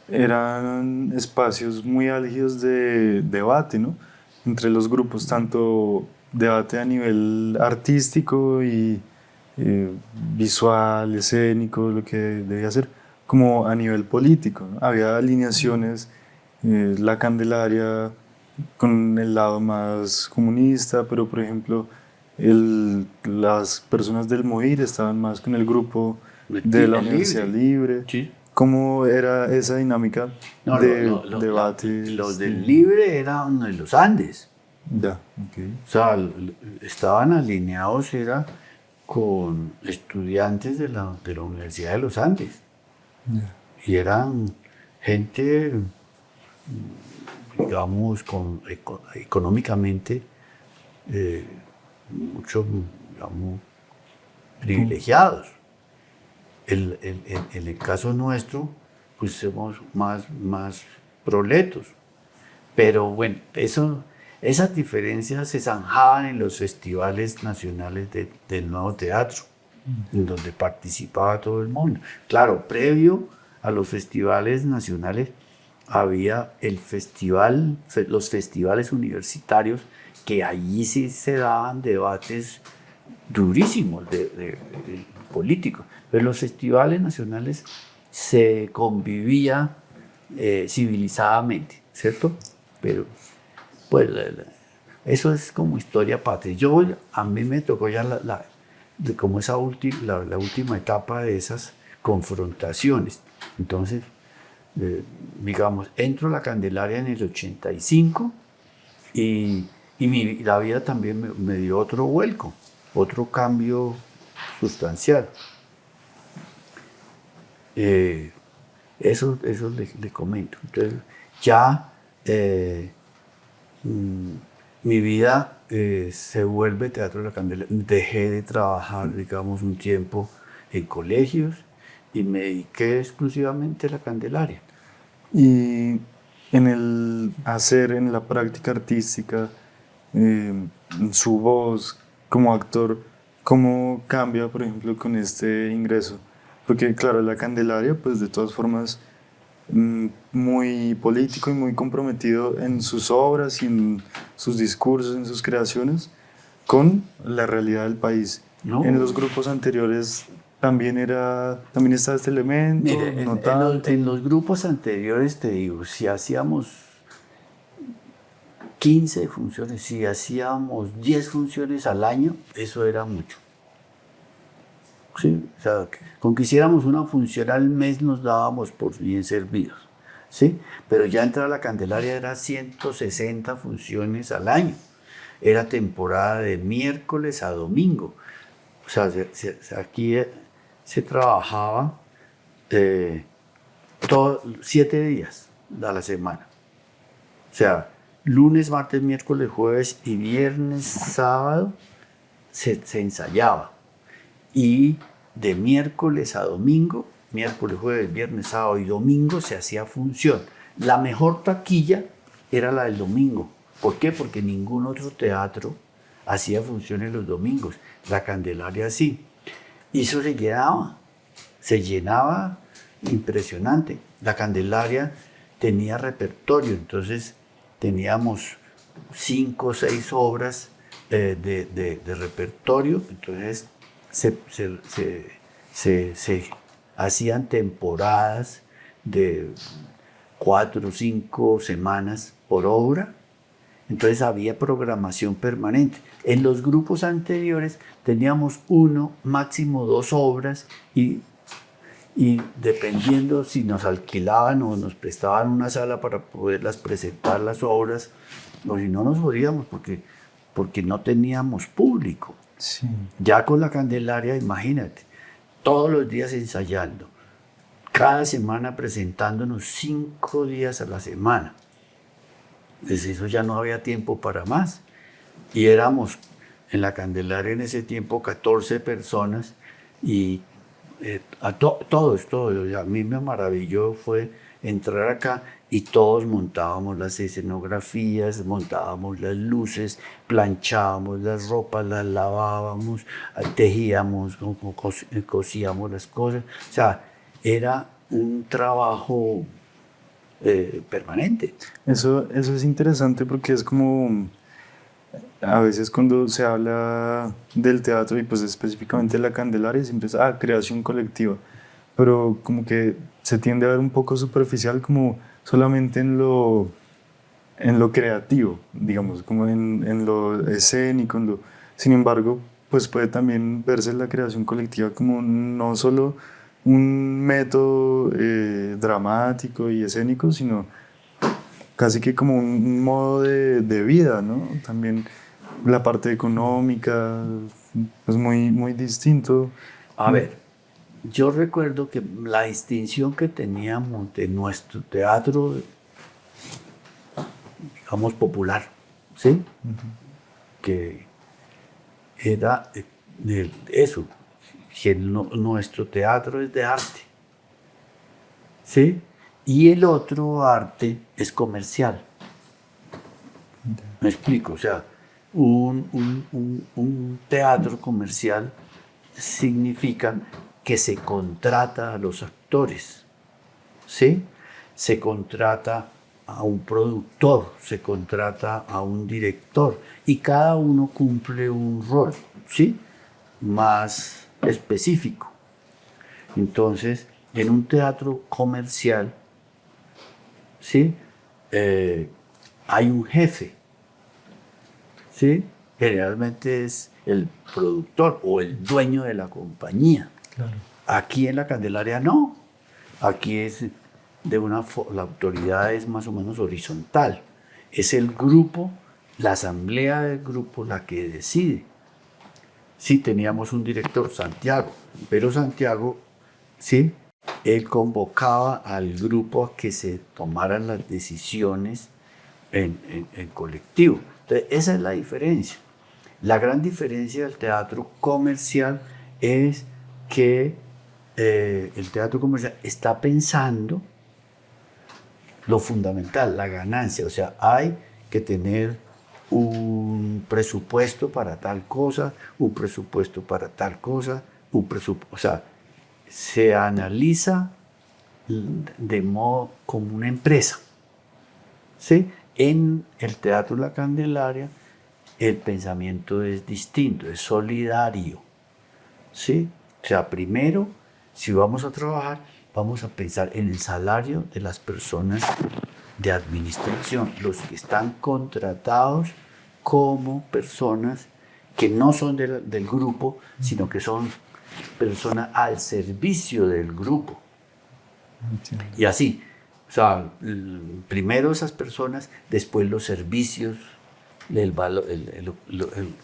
eran espacios muy álgidos de debate, ¿no? Entre los grupos, tanto debate a nivel artístico y visual, escénico, lo que debía ser, como a nivel político, ¿no? Había alineaciones, la Candelaria con el lado más comunista, pero por ejemplo las personas del MOIR estaban más con el grupo de la Universidad Libre. Sí. ¿Cómo era esa dinámica No, de debate? los del Libre eran de los Andes. Ya, okay. O sea, estaban alineados era con estudiantes de la Universidad de los Andes. Yeah. Y eran gente, digamos, económicamente mucho, digamos, privilegiados. En el caso nuestro, pues somos más proletos. Pero bueno, esas diferencias se zanjaban en los festivales nacionales del Nuevo Teatro, en donde participaba todo el mundo. Claro, previo a los festivales nacionales había los festivales universitarios, que allí sí se daban debates durísimos de políticos. Pero en los festivales nacionales se convivía civilizadamente, ¿cierto? Pero pues eso es como historia patria. A mí me tocó ya como la última etapa de esas confrontaciones. Entonces, digamos, entro a la Candelaria en el 85 y la vida también me dio otro vuelco, otro cambio sustancial. Eso le comento. Entonces, ya mi vida se vuelve Teatro de la Candelaria. Dejé de trabajar, digamos, un tiempo en colegios y me dediqué exclusivamente a la Candelaria. Y en el hacer, en la práctica artística, en su voz como actor, ¿Cómo cambia, por ejemplo, con este ingreso? Porque, claro, la Candelaria, pues de todas formas, muy político y muy comprometido en sus obras y en sus discursos, en sus creaciones, con la realidad del país. En ¿no? los grupos anteriores también estaba este elemento, Mire, no tanto. en los grupos anteriores, te digo, si hacíamos 15 funciones, si hacíamos 10 funciones al año, eso era mucho. ¿Sí? O sea, con que hiciéramos una función al mes nos dábamos por bien servidos. ¿Sí? Pero ya entrar a la Candelaria era 160 funciones al año. Era temporada de miércoles a domingo. O sea, aquí se trabajaba eh, 7 días a la semana. O sea, lunes, martes, miércoles, jueves y viernes, sábado se ensayaba. Y de miércoles a domingo, miércoles, jueves, viernes, sábado y domingo se hacía función. La mejor taquilla era la del domingo. ¿Por qué? Porque ningún otro teatro hacía funciones los domingos. La Candelaria sí. Y eso se llenaba impresionante. La Candelaria tenía repertorio, entonces teníamos 5 o 6 obras de repertorio, entonces se hacían temporadas de 4 o 5 semanas por obra, entonces había programación permanente. En los grupos anteriores teníamos uno, máximo 2 obras y dependiendo si nos alquilaban o nos prestaban una sala para poderlas presentar las obras, o si no nos podíamos porque no teníamos público. Sí. Ya con la Candelaria, imagínate, todos los días ensayando, cada semana presentándonos 5 días a la semana. Pues eso ya no había tiempo para más. Y éramos en la Candelaria en ese tiempo 14 personas y todos. A mí me maravilló fue entrar acá y todos montábamos las escenografías, montábamos las luces, planchábamos las ropas, las lavábamos, tejíamos, cosíamos las cosas. O sea, era un trabajo permanente. Eso es interesante porque es como, a veces cuando se habla del teatro y pues específicamente de la Candelaria, siempre es, creación colectiva, pero como que se tiende a ver un poco superficial como solamente en lo creativo, digamos, como en lo escénico, sin embargo, pues puede también verse la creación colectiva como no solo un método dramático y escénico, sino casi que como un modo de vida, ¿no? También la parte económica es muy distinto. A ver, yo recuerdo que la distinción que teníamos de nuestro teatro, digamos, popular, ¿sí? Que era eso, que nuestro teatro es de arte, ¿sí? Y el otro arte es comercial. Me explico, o sea, un teatro comercial significa que se contrata a los actores, ¿sí? Se contrata a un productor, se contrata a un director y cada uno cumple un rol, ¿sí? Más específico. Entonces, en un teatro comercial, ¿sí? Hay un jefe, ¿sí? Generalmente es el productor o el dueño de la compañía. Claro. Aquí en la Candelaria no. Aquí es la autoridad es más o menos horizontal. Es el grupo, la asamblea del grupo la que decide. Sí, teníamos un director, Santiago, pero Santiago, sí, él convocaba al grupo a que se tomaran las decisiones en colectivo. Entonces, esa es la diferencia. La gran diferencia del teatro comercial es que el teatro comercial está pensando lo fundamental, la ganancia. O sea, hay que tener un presupuesto para tal cosa, un presupuesto para tal cosa, o sea, se analiza de modo como una empresa. ¿Sí? En el Teatro La Candelaria el pensamiento es distinto, es solidario. ¿Sí? O sea, primero, si vamos a trabajar, vamos a pensar en el salario de las personas de administración, los que están contratados como personas que no son del grupo, sino que son personas al servicio del grupo. Entiendo. Y así, o sea, primero esas personas, después los servicios,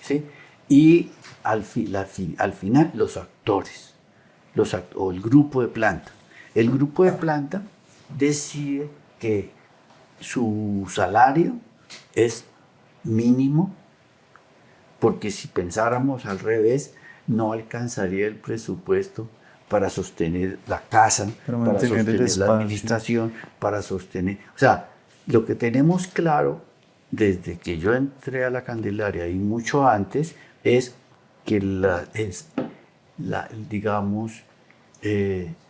¿sí? Y al final los actores, o el grupo de planta. El grupo de planta decide que su salario es mínimo, porque si pensáramos al revés, no alcanzaría el presupuesto para sostener la casa, Para para mantener el sostener la espacio. administración, para sostener... O sea, lo que tenemos claro desde que yo entré a la Candelaria y mucho antes es que digamos,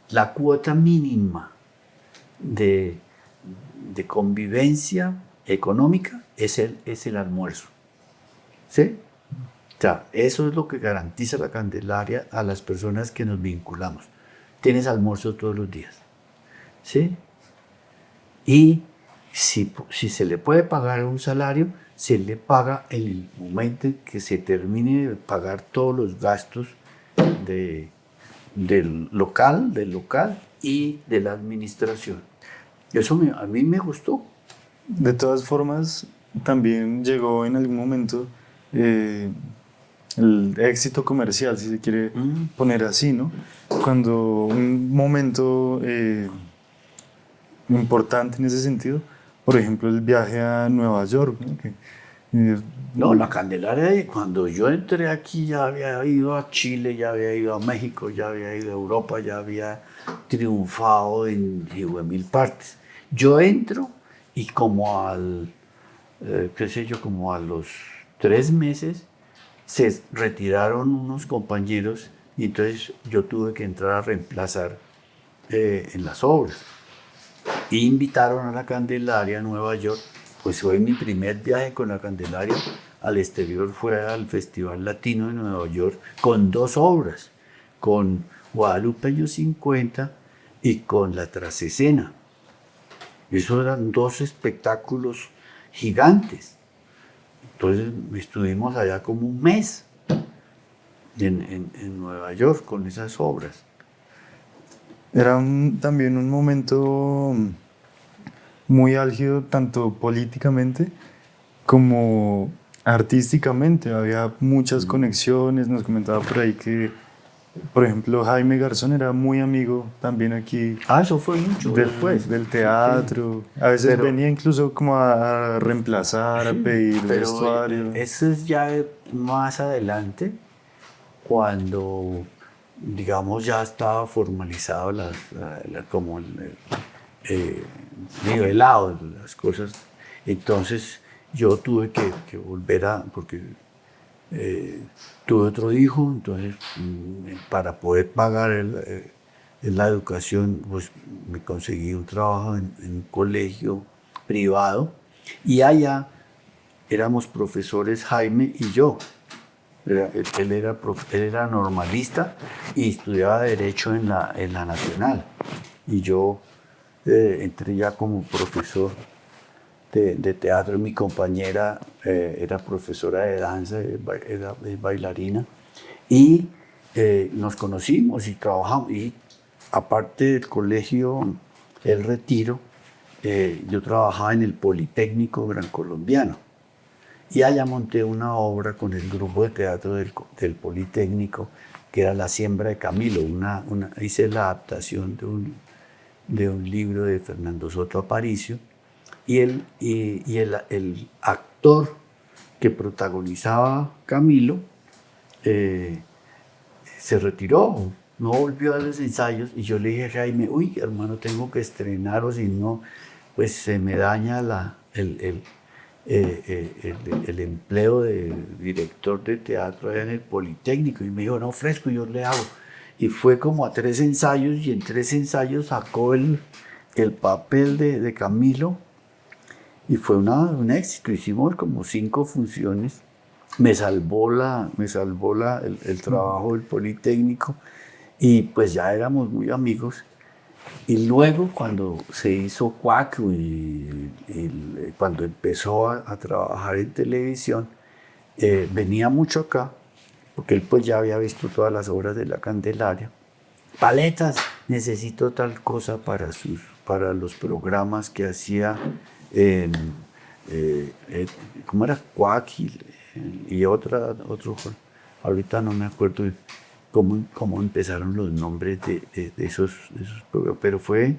la cuota mínima de convivencia económica es el almuerzo. ¿Sí? O sea, eso es lo que garantiza la Candelaria a las personas que nos vinculamos. Tienes almuerzo todos los días. ¿Sí? Y si se le puede pagar un salario, se le paga en el momento en que se termine de pagar todos los gastos del local y de la administración. Eso a mí me gustó. De todas formas, también llegó en algún momento el éxito comercial, si se quiere poner así, ¿no? Cuando un momento importante en ese sentido, por ejemplo, el viaje a Nueva York, ¿no? No, la Candelaria, cuando yo entré aquí ya había ido a Chile, ya había ido a México, ya había ido a Europa, ya había triunfado en 10.000 partes. Yo entro y como qué sé yo, como a los 3 meses se retiraron unos compañeros y entonces yo tuve que entrar a reemplazar en las obras. Y invitaron a la Candelaria a Nueva York. Pues fue mi primer viaje con la Candelaria al exterior, fue al Festival Latino de Nueva York con 2 obras, con Guadalupe Años 50 y con La Trasescena. Esos eran 2 espectáculos gigantes. Entonces estuvimos allá como un mes en Nueva York con esas obras. Era también un momento muy álgido, tanto políticamente como artísticamente. Había muchas conexiones. Nos comentaba por ahí que, por ejemplo, Jaime Garzón era muy amigo también aquí Eso fue mucho después. del teatro. A veces venía incluso como a reemplazar, a pedir Pero vestuario. eso es ya más adelante, cuando, digamos, ya estaba formalizado como nivelado las cosas. Entonces yo tuve que volver porque tuve otro hijo, entonces para poder pagar la educación, pues me conseguí un trabajo en un colegio privado y allá éramos profesores Jaime y yo. Él era normalista y estudiaba Derecho en la Nacional. Y yo entré ya como profesor de teatro. Mi compañera era profesora de danza, era bailarina. Y nos conocimos y trabajamos. Y aparte del colegio El Retiro, yo trabajaba en el Politécnico Gran Colombiano. Y allá monté una obra con el grupo de teatro del Politécnico, que era La Siembra de Camilo. Hice la adaptación de un libro de Fernando Soto Aparicio. Y el actor que protagonizaba Camilo se retiró, no volvió a los ensayos. Y yo le dije a Jaime, uy, hermano, tengo que estrenar o si no, pues se me daña el empleo de director de teatro allá en el Politécnico y me dijo, no, fresco, yo le hago. Y fue como a 3 ensayos y en 3 ensayos sacó el papel de Camilo y fue un éxito. Hicimos como 5 funciones. Me salvó el trabajo del Politécnico y pues ya éramos muy amigos. Y luego cuando se hizo Cuaco y cuando empezó a trabajar en televisión, venía mucho acá, porque él pues ya había visto todas las obras de la Candelaria. Paletas, necesito tal cosa para los programas que hacía en, ¿cómo era? Cuac y otro, ahorita no me acuerdo cómo empezaron los nombres de esos programas, pero fue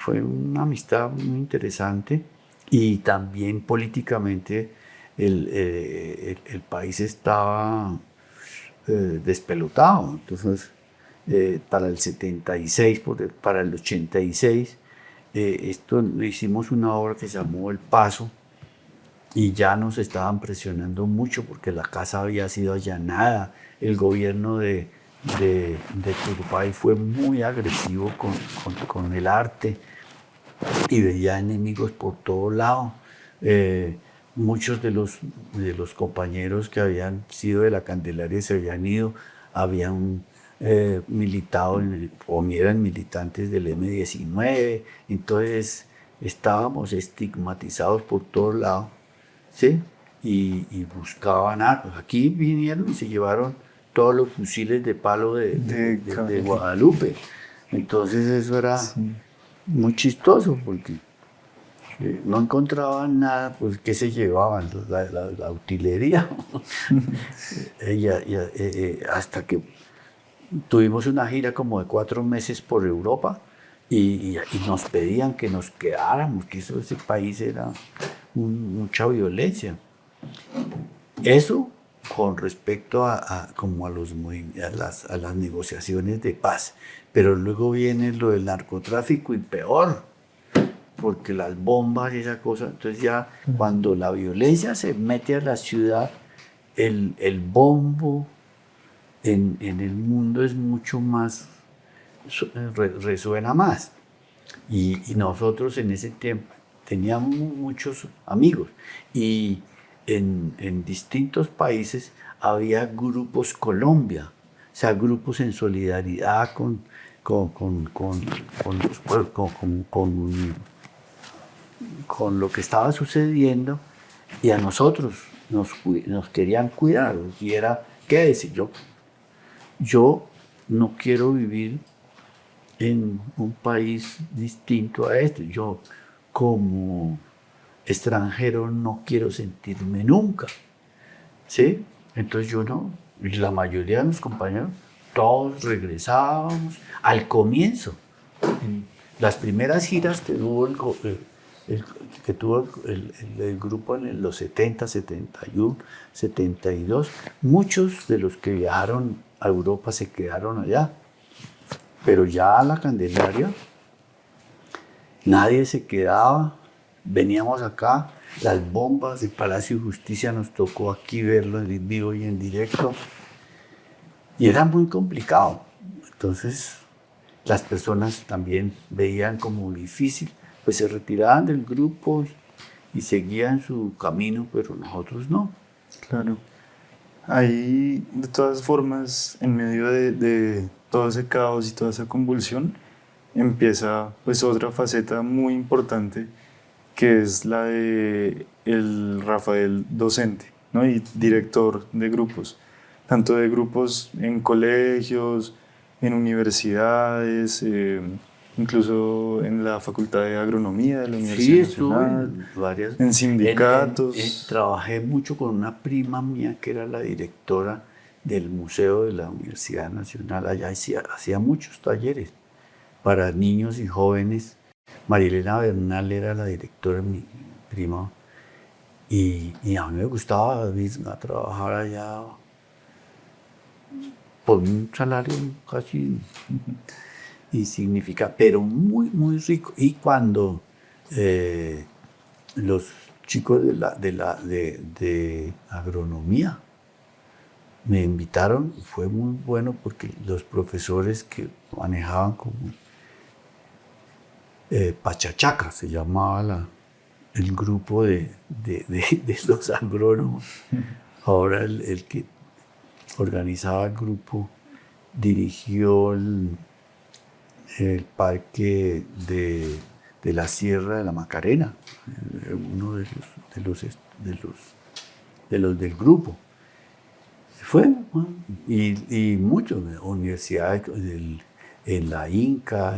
una amistad muy interesante y también políticamente el país estaba despelotado. Entonces, para el 76, para el 86, hicimos una obra que se llamó El Paso y ya nos estaban presionando mucho porque la casa había sido allanada. El gobierno de Turbay fue muy agresivo con el arte y veía enemigos por todo lado. Muchos de los compañeros que habían sido de la Candelaria se habían ido, habían militado o eran militantes del M-19, entonces estábamos estigmatizados por todos lados, ¿sí? Y buscaban armas. Aquí vinieron y se llevaron todos los fusiles de palo de Guadalupe. Entonces eso era muy chistoso porque no encontraban nada, pues ¿qué se llevaban? La utilería. Hasta que tuvimos una gira como de 4 meses por Europa y nos pedían que nos quedáramos, que ese país era mucha violencia. Eso con respecto como a las negociaciones de paz. Pero luego viene lo del narcotráfico y peor, porque las bombas y esa cosa. Entonces ya cuando la violencia se mete a la ciudad, el bombo en el mundo es mucho más, resuena más. Y nosotros en ese tiempo teníamos muchos amigos y en distintos países había grupos Colombia, o sea, grupos en solidaridad con lo que estaba sucediendo y a nosotros nos querían cuidar. Y era, ¿qué decir? Yo no quiero vivir en un país distinto a este. Yo como extranjero no quiero sentirme nunca, ¿sí? Entonces yo no, la mayoría de mis compañeros, todos regresábamos al comienzo. En las primeras giras que tuvo el grupo en los 70, 71, 72, muchos de los que viajaron a Europa se quedaron allá. Pero ya a la Candelaria, nadie se quedaba. Veníamos acá, las bombas del Palacio de Justicia nos tocó aquí verlo en vivo y en directo. Y era muy complicado. Entonces, las personas también veían como difícil, pues se retiraban del grupo y seguían su camino, pero nosotros no. Claro. Ahí, de todas formas, en medio de todo ese caos y toda esa convulsión, empieza pues otra faceta muy importante, que es la de el Rafael docente, ¿no? Y director de grupos, tanto de grupos en colegios, en universidades, incluso en la Facultad de Agronomía de la Universidad Sí, estuve Nacional, en varias. en sindicatos. Trabajé mucho con una prima mía que era la directora del Museo de la Universidad Nacional. Allá hacía muchos talleres para niños y jóvenes. Marilena Bernal era la directora, mi prima. Y a mí me gustaba ir a trabajar allá por un salario casi insignificante, pero muy, muy rico. Y cuando los chicos de agronomía. Me invitaron, fue muy bueno porque los profesores que manejaban como Pachachaca, se llamaba el grupo de los agrónomos. Ahora el que organizaba el grupo dirigió el parque de la Sierra de la Macarena, uno de los del grupo. Fue, bueno, y muchos, universidades, en la Inca,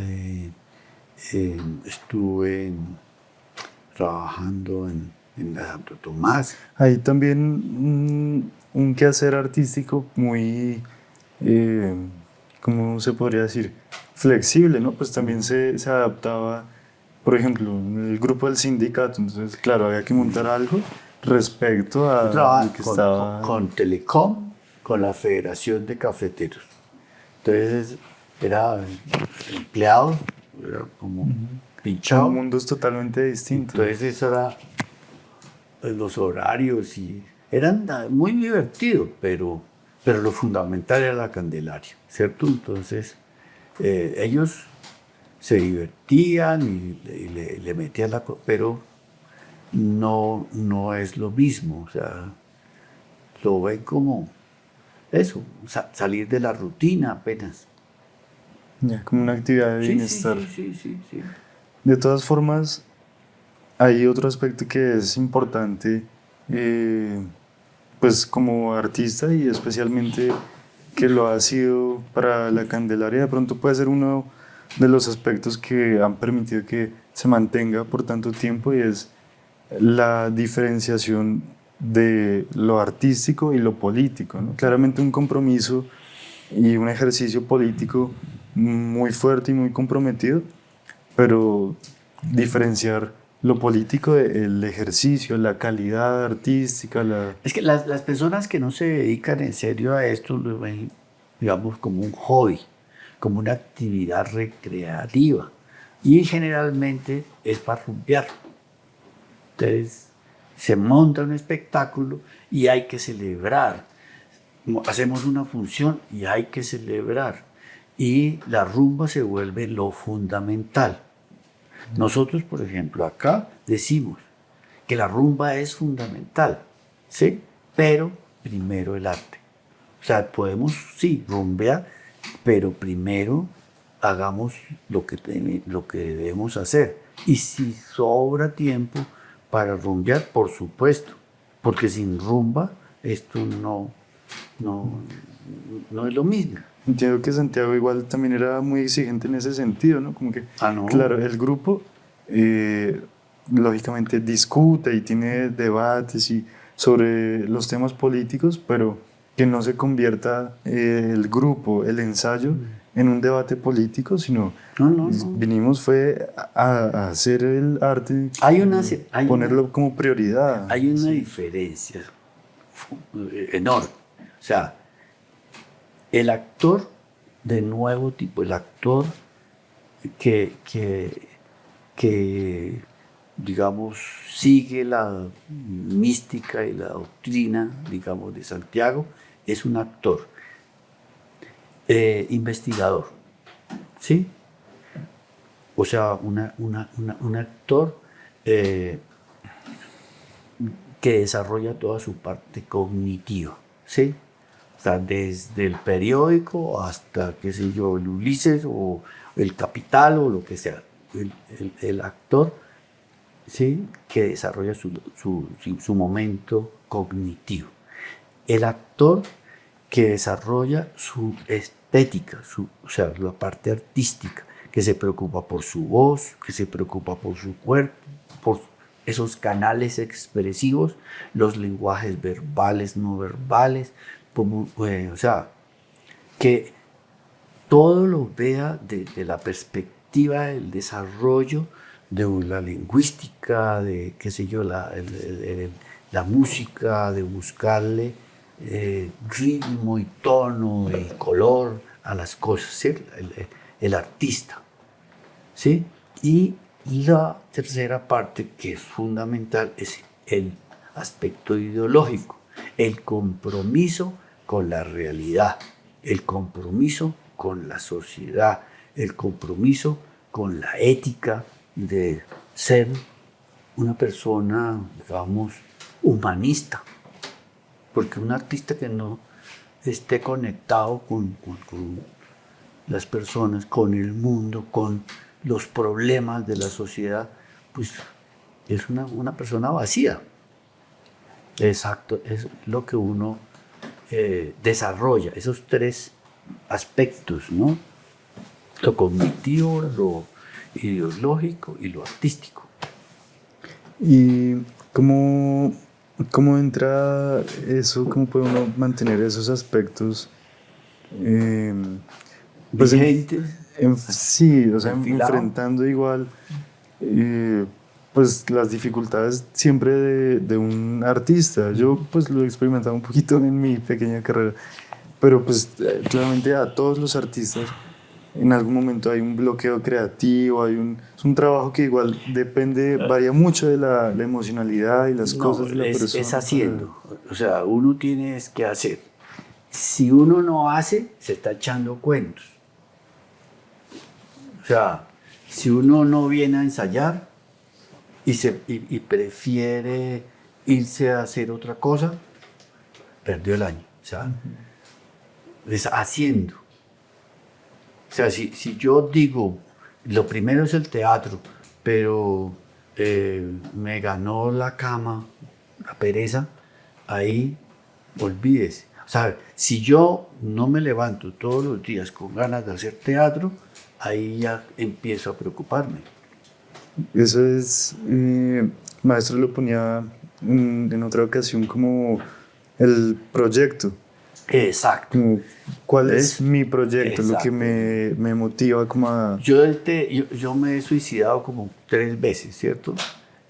estuve trabajando en la Santo Tomás. Hay también un quehacer artístico muy, ¿cómo se podría decir? Flexible, ¿no? Pues también se adaptaba, por ejemplo, el grupo del sindicato, entonces, claro, había que montar algo respecto a Trabajaba lo que estaba... con Telecom, con la Federación de Cafeteros. Entonces, era empleado, era como pinchado. Son mundos totalmente distintos. Entonces, eso era los horarios y eran muy divertidos, pero lo fundamental era la Candelaria, ¿cierto? Entonces, ellos se divertían y le metían pero no es lo mismo, o sea, lo ven como eso, salir de la rutina apenas. Ya, como una actividad de Sí, bienestar. sí. De todas formas, hay otro aspecto que es importante, pues como artista y especialmente que lo ha sido para la Candelaria, de pronto puede ser uno de los aspectos que han permitido que se mantenga por tanto tiempo y es la diferenciación de lo artístico y lo político, ¿no? Claramente un compromiso y un ejercicio político muy fuerte y muy comprometido, pero diferenciar lo político del ejercicio, la calidad artística, Es que las personas que no se dedican en serio a esto lo ven, digamos, como un hobby, como una actividad recreativa. Y generalmente es para rumbear. Entonces, se monta un espectáculo y hay que celebrar. Hacemos una función y hay que celebrar. Y la rumba se vuelve lo fundamental. Nosotros, por ejemplo, acá decimos que la rumba es fundamental, ¿sí? Pero primero el arte. O sea, podemos, sí, rumbear, pero primero hagamos lo que debemos hacer. Y si sobra tiempo para rumbear, por supuesto, porque sin rumba esto no es lo mismo. Entiendo que Santiago igual también era muy exigente en ese sentido, ¿no? Como que, No. claro, el grupo lógicamente discute y tiene debates sobre los temas políticos, pero que no se convierta el grupo, el ensayo, en un debate político, sino No. vinimos fue a hacer el arte, ponerlo como prioridad. Hay una diferencia enorme. O sea, el actor de nuevo tipo, el actor que digamos, sigue la mística y la doctrina, digamos, de Santiago, es un actor investigador, ¿sí? O sea, un actor que desarrolla toda su parte cognitiva, ¿sí? O sea, desde el periódico hasta, qué sé yo, el Ulises o el Capital o lo que sea. El actor, ¿sí? Que desarrolla su momento cognitivo. El actor que desarrolla su estética, o sea, la parte artística, que se preocupa por su voz, que se preocupa por su cuerpo, por esos canales expresivos, los lenguajes verbales, no verbales, o sea, que todo lo vea desde la perspectiva del desarrollo de la lingüística, de, qué sé yo, la música, de buscarle ritmo y tono y color a las cosas, ¿sí? El artista, ¿sí? Y la tercera parte, que es fundamental, es el aspecto ideológico, el compromiso con la realidad, el compromiso con la sociedad, el compromiso con la ética de ser una persona, digamos, humanista. Porque un artista que no esté conectado con las personas, con el mundo, con los problemas de la sociedad, pues es una persona vacía. Exacto, es lo que uno desarrolla, esos tres aspectos, ¿no? Lo cognitivo, lo ideológico y lo artístico. ¿Y cómo entra eso? ¿Cómo puede uno mantener esos aspectos? eh, pues Vigentes, sí, o sea, enfilado. enfrentando igual pues las dificultades siempre de un artista. Yo pues lo he experimentado un poquito en mi pequeña carrera, pero pues claramente a todos los artistas en algún momento hay un bloqueo creativo, es un trabajo que igual depende, varía mucho de la emocionalidad y las cosas de la persona. Es haciendo. O sea, uno tiene que hacer. Si uno no hace, se está echando cuentos. O sea, si uno no viene a ensayar y prefiere irse a hacer otra cosa, perdió el año. O sea, es haciendo. O sea, si yo digo, lo primero es el teatro, pero me ganó la cama, la pereza, ahí olvídese. O sea, si yo no me levanto todos los días con ganas de hacer teatro, ahí ya empiezo a preocuparme. Eso es, maestro lo ponía en otra ocasión como el proyecto. Exacto. Como, ¿cuál es ¿Ves? mi proyecto? Lo que Exacto. me motiva como a... Yo me he suicidado como 3 veces, ¿cierto?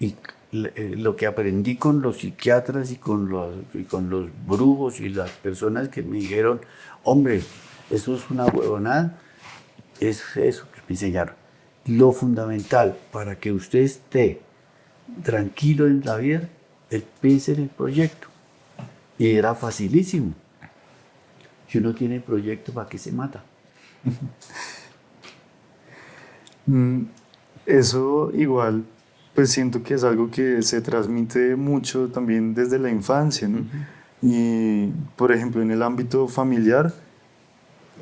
Y lo que aprendí con los psiquiatras y con los brujos y las personas que me dijeron, hombre, eso es una huevonada, es eso que me enseñaron. Lo fundamental para que usted esté tranquilo en la vida es piense en el proyecto. Y era facilísimo. Si uno tiene proyecto, ¿para qué se mata? Eso igual, pues siento que es algo que se transmite mucho también desde la infancia, ¿no? Y, por ejemplo, en el ámbito familiar,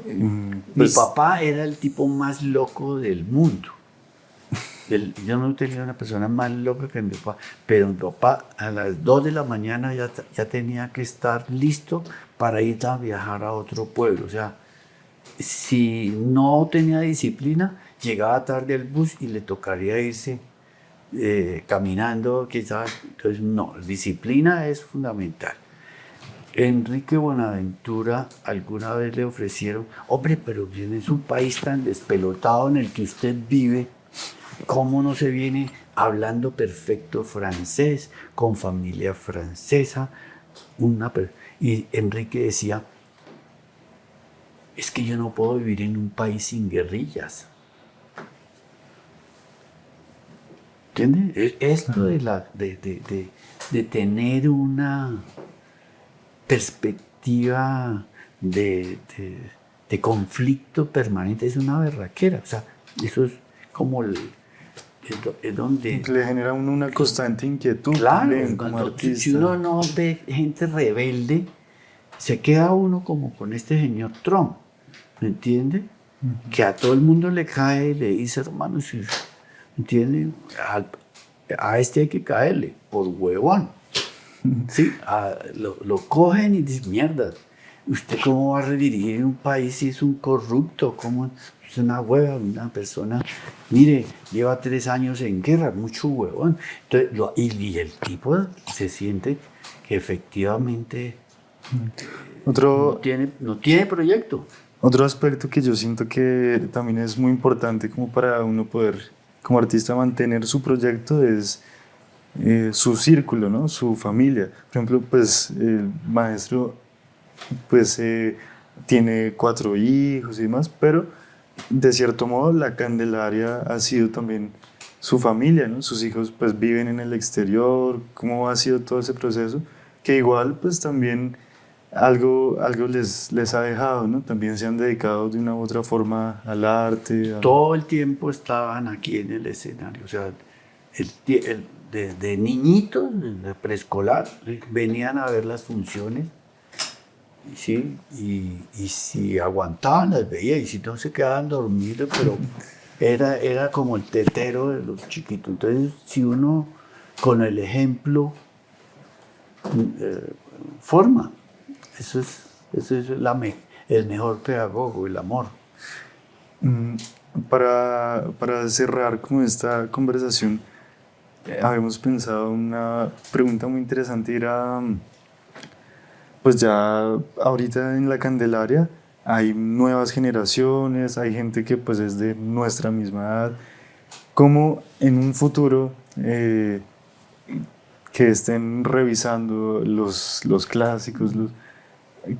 Mi pues papá era el tipo más loco del mundo. Yo no tenía una persona más loca que mi papá, pero mi papá a las 2 de la mañana ya tenía que estar listo para ir a viajar a otro pueblo. O sea, si no tenía disciplina, llegaba tarde al bus y le tocaría irse caminando, quizás. Entonces, no, disciplina es fundamental. Enrique Buenaventura alguna vez le ofrecieron, hombre, pero es un país tan despelotado en el que usted vive, ¿cómo no se viene hablando perfecto francés, con familia francesa? Y Enrique decía, es que yo no puedo vivir en un país sin guerrillas. ¿Entiendes? Esto de tener una perspectiva de conflicto permanente es una berraquera. O sea, eso es como es donde... le genera a uno una constante inquietud Claro, también como artista. si uno no ve gente rebelde, se queda uno como con este señor Trump, ¿me entiende? Que a todo el mundo le cae y le dice, hermano, ¿me entiende? A este hay que caerle, por huevón. Sí, lo cogen y dicen, mierda, ¿usted cómo va a redirigir un país si es un corrupto? ¿Cómo es una hueva, una persona? Mire, lleva 3 años en guerra, mucho huevón. Entonces, y el tipo se siente que efectivamente Otro, no tiene proyecto. otro aspecto que yo siento que también es muy importante como para uno poder, como artista, mantener su proyecto es su círculo, ¿no? Su familia. Por ejemplo, pues el maestro pues tiene 4 hijos y demás, pero de cierto modo la Candelaria ha sido también su familia, ¿no? Sus hijos pues viven en el exterior, cómo ha sido todo ese proceso, que igual pues también algo les ha dejado, ¿no? También se han dedicado de una u otra forma al arte. Todo el tiempo estaban aquí en el escenario, o sea, desde niñitos, desde preescolar, venían a ver las funciones, ¿sí? Y si aguantaban las veía, y si no se quedaban dormidos, pero era como el tetero de los chiquitos. Entonces, si uno con el ejemplo forma, eso es el mejor pedagogo, el amor. Para cerrar como esta conversación, habíamos pensado una pregunta muy interesante, era, pues ya ahorita en la Candelaria hay nuevas generaciones, hay gente que pues es de nuestra misma edad, ¿cómo en un futuro que estén revisando los clásicos,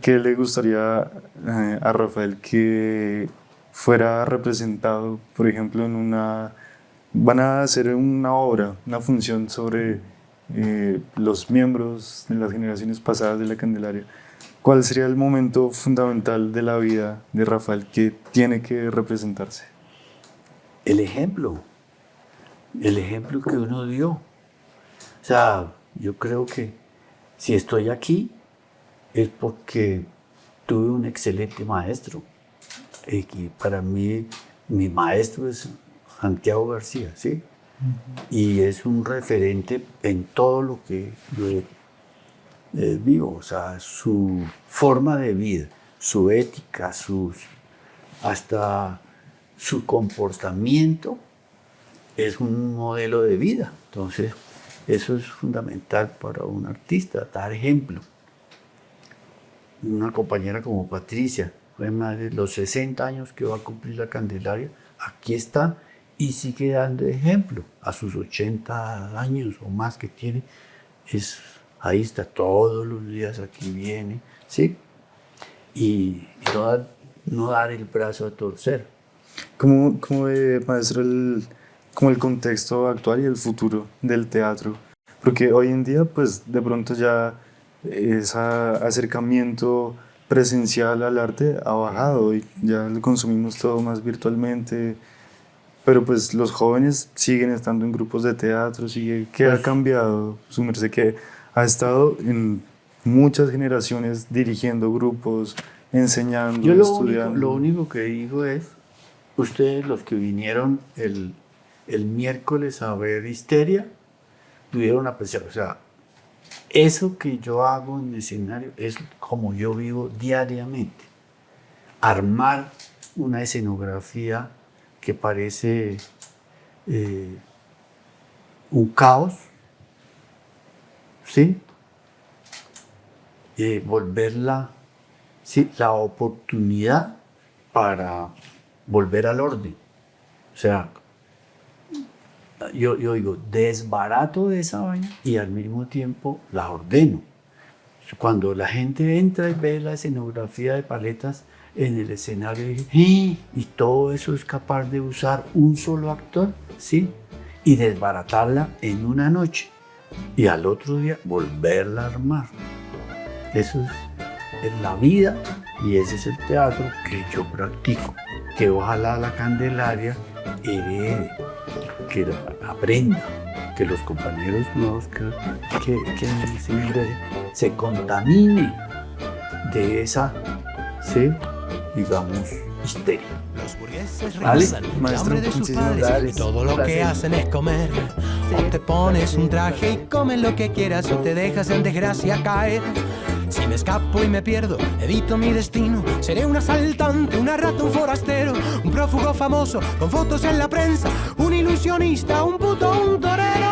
qué le gustaría a Rafael que fuera representado, por ejemplo, van a hacer una obra, una función sobre los miembros de las generaciones pasadas de la Candelaria? ¿Cuál sería el momento fundamental de la vida de Rafael que tiene que representarse? El ejemplo que uno dio. O sea, yo creo que si estoy aquí es porque tuve un excelente maestro. Y para mí, mi maestro es Santiago García, ¿sí? Y es un referente en todo lo que yo vivo, o sea, su forma de vida, su ética, hasta su comportamiento es un modelo de vida. Entonces, eso es fundamental para un artista, dar ejemplo. Una compañera como Patricia, fue más de los 60 años que va a cumplir la Candelaria, aquí está y sigue dando ejemplo a sus 80 años o más que tiene. Ahí está todos los días, aquí viene, ¿sí? Y no dar el brazo a torcer. ¿Cómo ve, maestro, como el contexto actual y el futuro del teatro? Porque hoy en día, pues, de pronto ya ese acercamiento presencial al arte ha bajado y ya lo consumimos todo más virtualmente, pero pues los jóvenes siguen estando en grupos de teatro, ¿qué ha cambiado? Su merced que ha estado en muchas generaciones dirigiendo grupos, enseñando, Yo estudiando. Lo único que digo es, ustedes los que vinieron el miércoles a ver Histeria, tuvieron apreciado, o sea, eso que yo hago en el escenario es como yo vivo diariamente. Armar una escenografía que parece un caos, ¿sí? Volverla, ¿sí? La oportunidad para volver al orden. O sea, yo digo, desbarato de esa vaina y al mismo tiempo la ordeno. Cuando la gente entra y ve la escenografía de paletas en el escenario y todo eso es capaz de usar un solo actor, ¿sí? Y desbaratarla en una noche y al otro día volverla a armar. Eso es la vida y ese es el teatro que yo practico, que ojalá la Candelaria herede, que aprenda, que los compañeros nuevos que se ingresen se contamine de esa, ¿sí? Digamos, histeria. Los burgueses ¿Vale? rezan el Maestro, hambre de sus muchísimas padres gracias. y todo lo que hacen es comer. O te pones un traje y comes lo que quieras o te dejas en desgracia caer. Si me escapo y me pierdo, evito mi destino. Seré un asaltante, una rata, un forastero, un prófugo famoso con fotos en la prensa, un ilusionista, un puto, un torero.